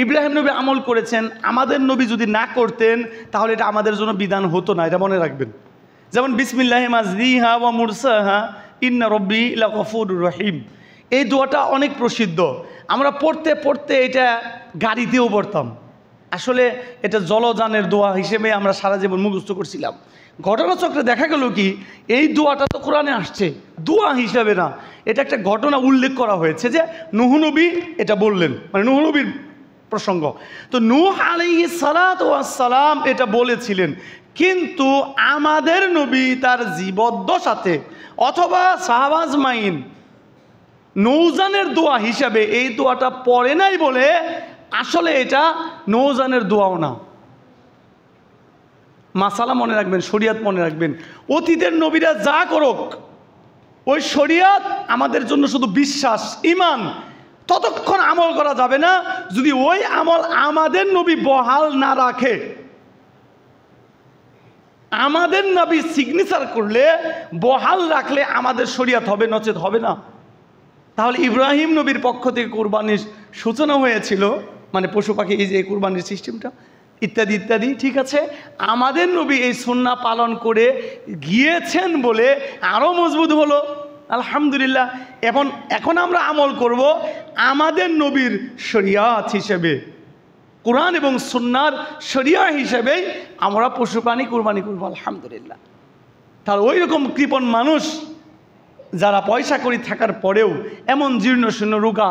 ইব্রাহিম নবী আমল করেছেন, আমাদের নবী যদি না করতেন তাহলে এটা আমাদের জন্য বিধান হতো না, এটা মনে রাখবেন। যেমন বিসমিল্লাহি মাজরিহা ওয়া মুরসাহা ইন্না রব্বি লাগফুরুর রহিম, এই দোয়াটা অনেক প্রসিদ্ধ। আমরা পড়তে পড়তে এটা গাড়িতেও পড়তাম। আসলে এটা জলযানের দোয়া হিসেবে আমরা সারা জীবন মুখস্থ করছিলাম। ঘটনাচক্রে দেখা গেল কি, এই দোয়াটা তো কোরআনে আসছে, দোয়া হিসাবে না, এটা একটা ঘটনা উল্লেখ করা হয়েছে যে নূহ নবী এটা বললেন, মানে নূহ নবীর প্রসঙ্গ। তো নূহ আলাইহিস সালাতু ওয়াস সালাম এটা বলেছিলেন, কিন্তু আমাদের নবী তার জীবদ্দশাতে অথবা সাহাবা আজমাইন নৌজানের দোয়া হিসাবে এই দোয়াটা পড়ে নাই বলে আসলে এটা নৌজানের দোয়াও না। মাসালা মনে রাখবেন, শরিয়াত মনে রাখবেন। অতীতের নবীরা যা করুক, ওই শরিয়াত আমাদের জন্য শুধু বিশ্বাস, ইমান, ততক্ষণ আমল করা যাবে না যদি ওই আমল আমাদের নবী বহাল না রাখে। আমাদের নবী সিগনেচার করলে, বহাল রাখলে আমাদের শরিয়াত হবে, নচেত হবে না। তাহলে ইব্রাহিম নবীর পক্ষ থেকে কোরবানির সূচনা হয়েছিল, মানে পশু পাখি, এই যে কোরবানির সিস্টেমটা ইত্যাদি ইত্যাদি, ঠিক আছে। আমাদের নবী এই সুন্নাহ পালন করে গিয়েছেন বলে আরও মজবুত হলো, আলহামদুলিল্লাহ। এখন আমরা আমল করব আমাদের নবীর শরিয়াত হিসেবে, কোরআন এবং সুন্নাহর শরিয়া হিসেবেই আমরা পশু প্রাণী কোরবানি করবো, আলহামদুলিল্লাহ। তাহলে ওই রকম কৃপণ মানুষ যারা পয়সা কড়ি থাকার পরেও এমন জীর্ণ শীর্ণ রোগা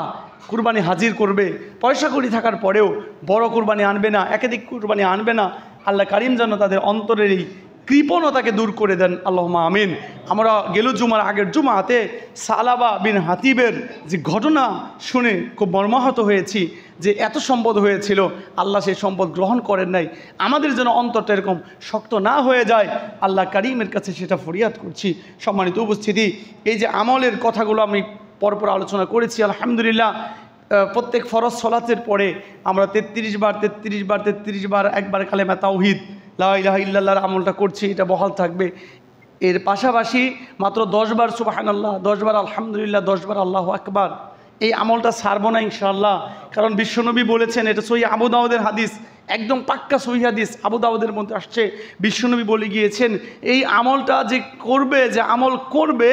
কুরবানি হাজির করবে, পয়সা কড়ি থাকার পরেও বড় কুরবানি আনবে না, একাধিক কুরবানি আনবে না, আল্লাহ কারিম যেন তাদের অন্তরের এই কৃপণতাকে দূর করে দেন। আল্লাহুম্মা আমিন। আমরা গেল জুমার আগের জুমাতে সালাবা বিন হাতিবের যে ঘটনা শুনে খুব মর্মাহত হয়েছি, যে এত সম্পদ হয়েছিল, আল্লাহ সেই সম্পদ গ্রহণ করেন নাই। আমাদের যেন অন্তরটা এরকম শক্ত না হয়ে যায়, আল্লাহ কারিমের কাছে সেটা ফরিয়াদ করছি। সম্মানিত উপস্থিতি, এই যে আমলের কথাগুলো আমি পরপর আলোচনা করেছি, আলহামদুলিল্লাহ প্রত্যেক ফরজ সলাতের পরে আমরা 33 বার একবার কালেমা তাওহীদ লা ইলাহা ইল্লাল্লাহর আমলটা করছি, এটা বহাল থাকবে। এর পাশাপাশি মাত্র 10 বার সুবহানাল্লাহ, 10 বার আলহামদুলিল্লাহ, 10 বার আল্লাহু আকবার, এই আমলটা ছাড়বো না ইনশাআল্লাহ। কারণ বিশ্বনবী বলেছেন, এটা সহিহ আবু দাউদের হাদিস, একদম পাক্কা সহিহ হাদিস, আবু দাউদের মধ্যে আসছে, বিশ্বনবী বলে গিয়েছেন এই আমলটা যে করবে, যে আমল করবে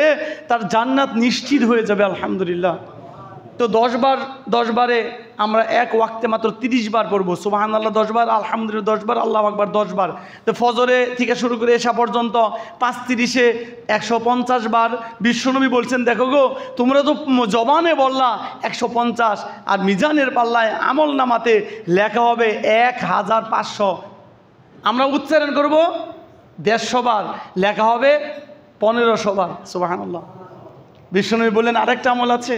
তার জান্নাত নিশ্চিত হয়ে যাবে। আলহামদুলিল্লাহ। তো 10 বারে আমরা এক ওয়াক্তে মাত্র 30 বার পড়বো সুবহানাল্লাহ 10 বার, আলহামদুলিল্লাহ 10 বার, আল্লাহু আকবার 10 বার। তো ফজরে থেকে শুরু করে এশা পর্যন্ত 5-30-এ 150 বার। বিশ্বনবী বলছেন, দেখো গো, তোমরা তো জবানে বললা 150, আর মিজানের পাল্লায় আমল নামাতে লেখা হবে 1500। আমরা উচ্চারণ করব 150 বার, লেখা হবে 1500 বার। সুবহানাল্লাহ। বিশ্বনবী বললেন আরেকটা আমল আছে,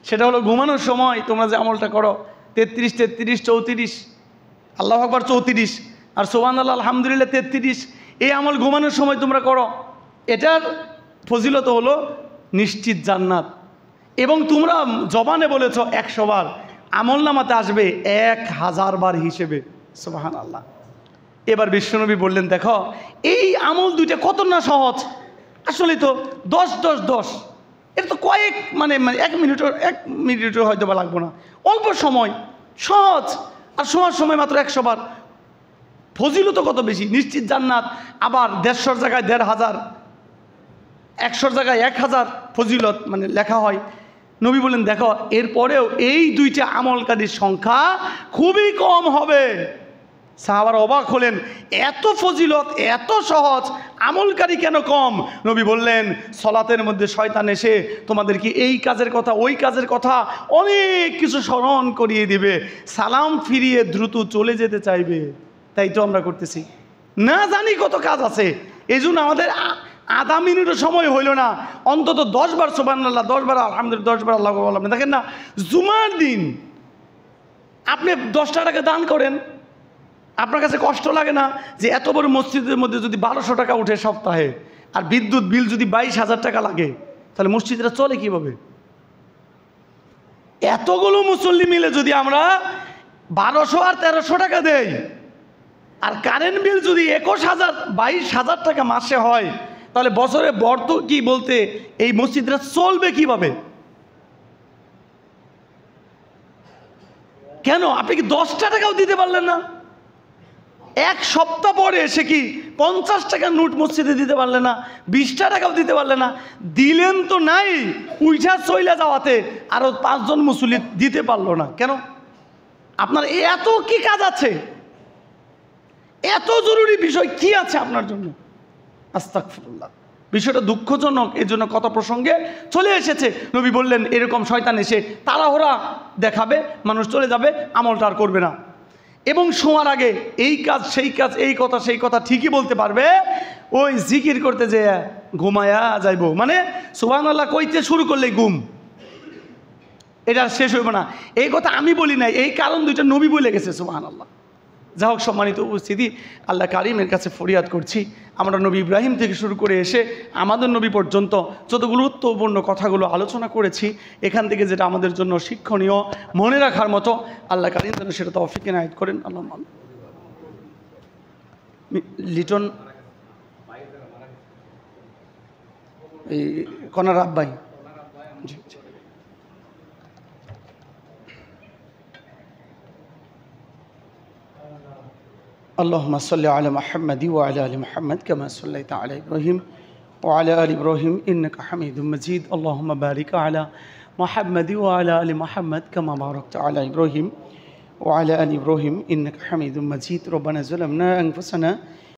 সেটা হলো ঘুমানোর সময় তোমরা যে আমলটা করো 33, 34, আল্লাহু আকবার 34, আর সুবহানাল্লাহ আলহামদুলিল্লাহ 33, এই আমল ঘুমানোর সময় তোমরা করো। এটার ফজিলত হলো নিশ্চিত জান্নাত। এবং তোমরা জবানে বলেছ 100 বার, আমল নামাতে আসবে 1000 বার হিসেবে। সুবহানাল্লাহ। এবার বিশ্বনবী বললেন, দেখো এই আমল দুইটা কত না সহজ। আসলে তো 10 এটা তো কয়েক মানে 1 মিনিটও হয়তো বা লাগবো না, অল্প সময়, সহজ, আর সময় মাত্র 100 বার। ফজিলত কত বেশি, নিশ্চিত জান্নাত। আবার 150 জায়গায় 1500, 100 জায়গায় 1000 ফজিলত মানে লেখা হয়। নবী বলেন, দেখো এরপরেও এই দুইটা আমলকারীর সংখ্যা খুবই কম হবে। সাহাবারা অবাক হলেন, এত ফজিলত, এত সহজ, আমলকারী কেন কম? নবী বললেন, সলাতের মধ্যে শয়তান এসে তোমাদেরকে এই কাজের কথা, ওই কাজের কথা অনেক কিছু স্মরণ করিয়ে দিবে, সালাম ফিরিয়ে দ্রুত চলে যেতে চাইবে। তাই তো আমরা করতেছি, না জানি কত কাজ আছে। এই জন্য আমাদের আধা মিনিটও সময় হইল না, অন্তত 10 বার সুবহানাল্লাহ, 10 বার আলহামদুলিল্লাহ, 10 বার আল্লাহু আকবার। দেখেন না, জুমার দিন আপনি 10 টাকা দান করেন, আপনার কাছে কষ্ট লাগে না যে এত বড় মসজিদের মধ্যে যদি 1200 টাকা উঠে সপ্তাহে, আর বিদ্যুৎ বিল যদি 22,000 টাকা লাগে, তাহলে মসজিদটা চলে কিভাবে? এতগুলো মুসল্লি মিলে যদি আমরা 1200 আর 1300 টাকা দেই, আর কারেন্ট বিল যদি 22,000 টাকা মাসে হয়, তাহলে বছরে বর্ত কি বলতে এই মসজিদটা চলবে কিভাবে? কেন আপনি কি 10 টাকাও দিতে পারলেন না? এক সপ্তাহ পরে এসে কি 50 টাকার নোট মসজিদে দিতে পারলেন না? 20 টাকাও দিতে পারলেন না? দিলেন তো নাই, উইঠা চইলা যাওয়াতে আরো 5 জন মুসল্লি দিতে পারলো না। কেন? আপনার এত কি কাজ আছে? এত জরুরি বিষয় কি আছে আপনার জন্য? আস্তাগফিরুল্লাহ। বিষয়টা দুঃখজনক, এই জন্য কত প্রসঙ্গে চলে এসেছে। নবী বললেন, এরকম শয়তান এসে তাড়াহুড়া দেখাবে, মানুষ চলে যাবে, আমলটা আর করবে না। এবং শোয়ার আগে এই কাজ সেই কাজ, এই কথা সেই কথা ঠিকই বলতে পারবে, ওই জিকির করতে যে ঘুমায়া যাইব, মানে সুবহানাল্লাহ কইতে শুরু করলে ঘুম, এটা শেষ হইব না। এই কথা আমি বলি নাই, এই কারণ দুইটা নবী বলে গেছে। সুবহানাল্লাহ। যা হোক, সম্মানিত উপস্থিতি, আল্লাহ কারিমের কাছে ফরিয়াদ করছি, আমরা নবী ইব্রাহিম থেকে শুরু করে এসে আমাদের নবী পর্যন্ত যত গুরুত্বপূর্ণ কথাগুলো আলোচনা করেছি, এখান থেকে যেটা আমাদের জন্য শিক্ষণীয়, মনে রাখার মতো, আল্লাহ কারিম যেন সেটা তৌফিক ইনায়েত করেন। আল্লাহ লিটন এই কনার আব্বাই, জি জি। اللهم صل على محمد وعلى آل محمد كما صليت على إبراهيم وعلى آل إبراهيم إنك حميد مجيد اللهم بارك على محمد وعلى آل محمد كما باركت على إبراهيم وعلى آل إبراهيم إنك حميد مجيد ربنا ظلمنا أنفسنا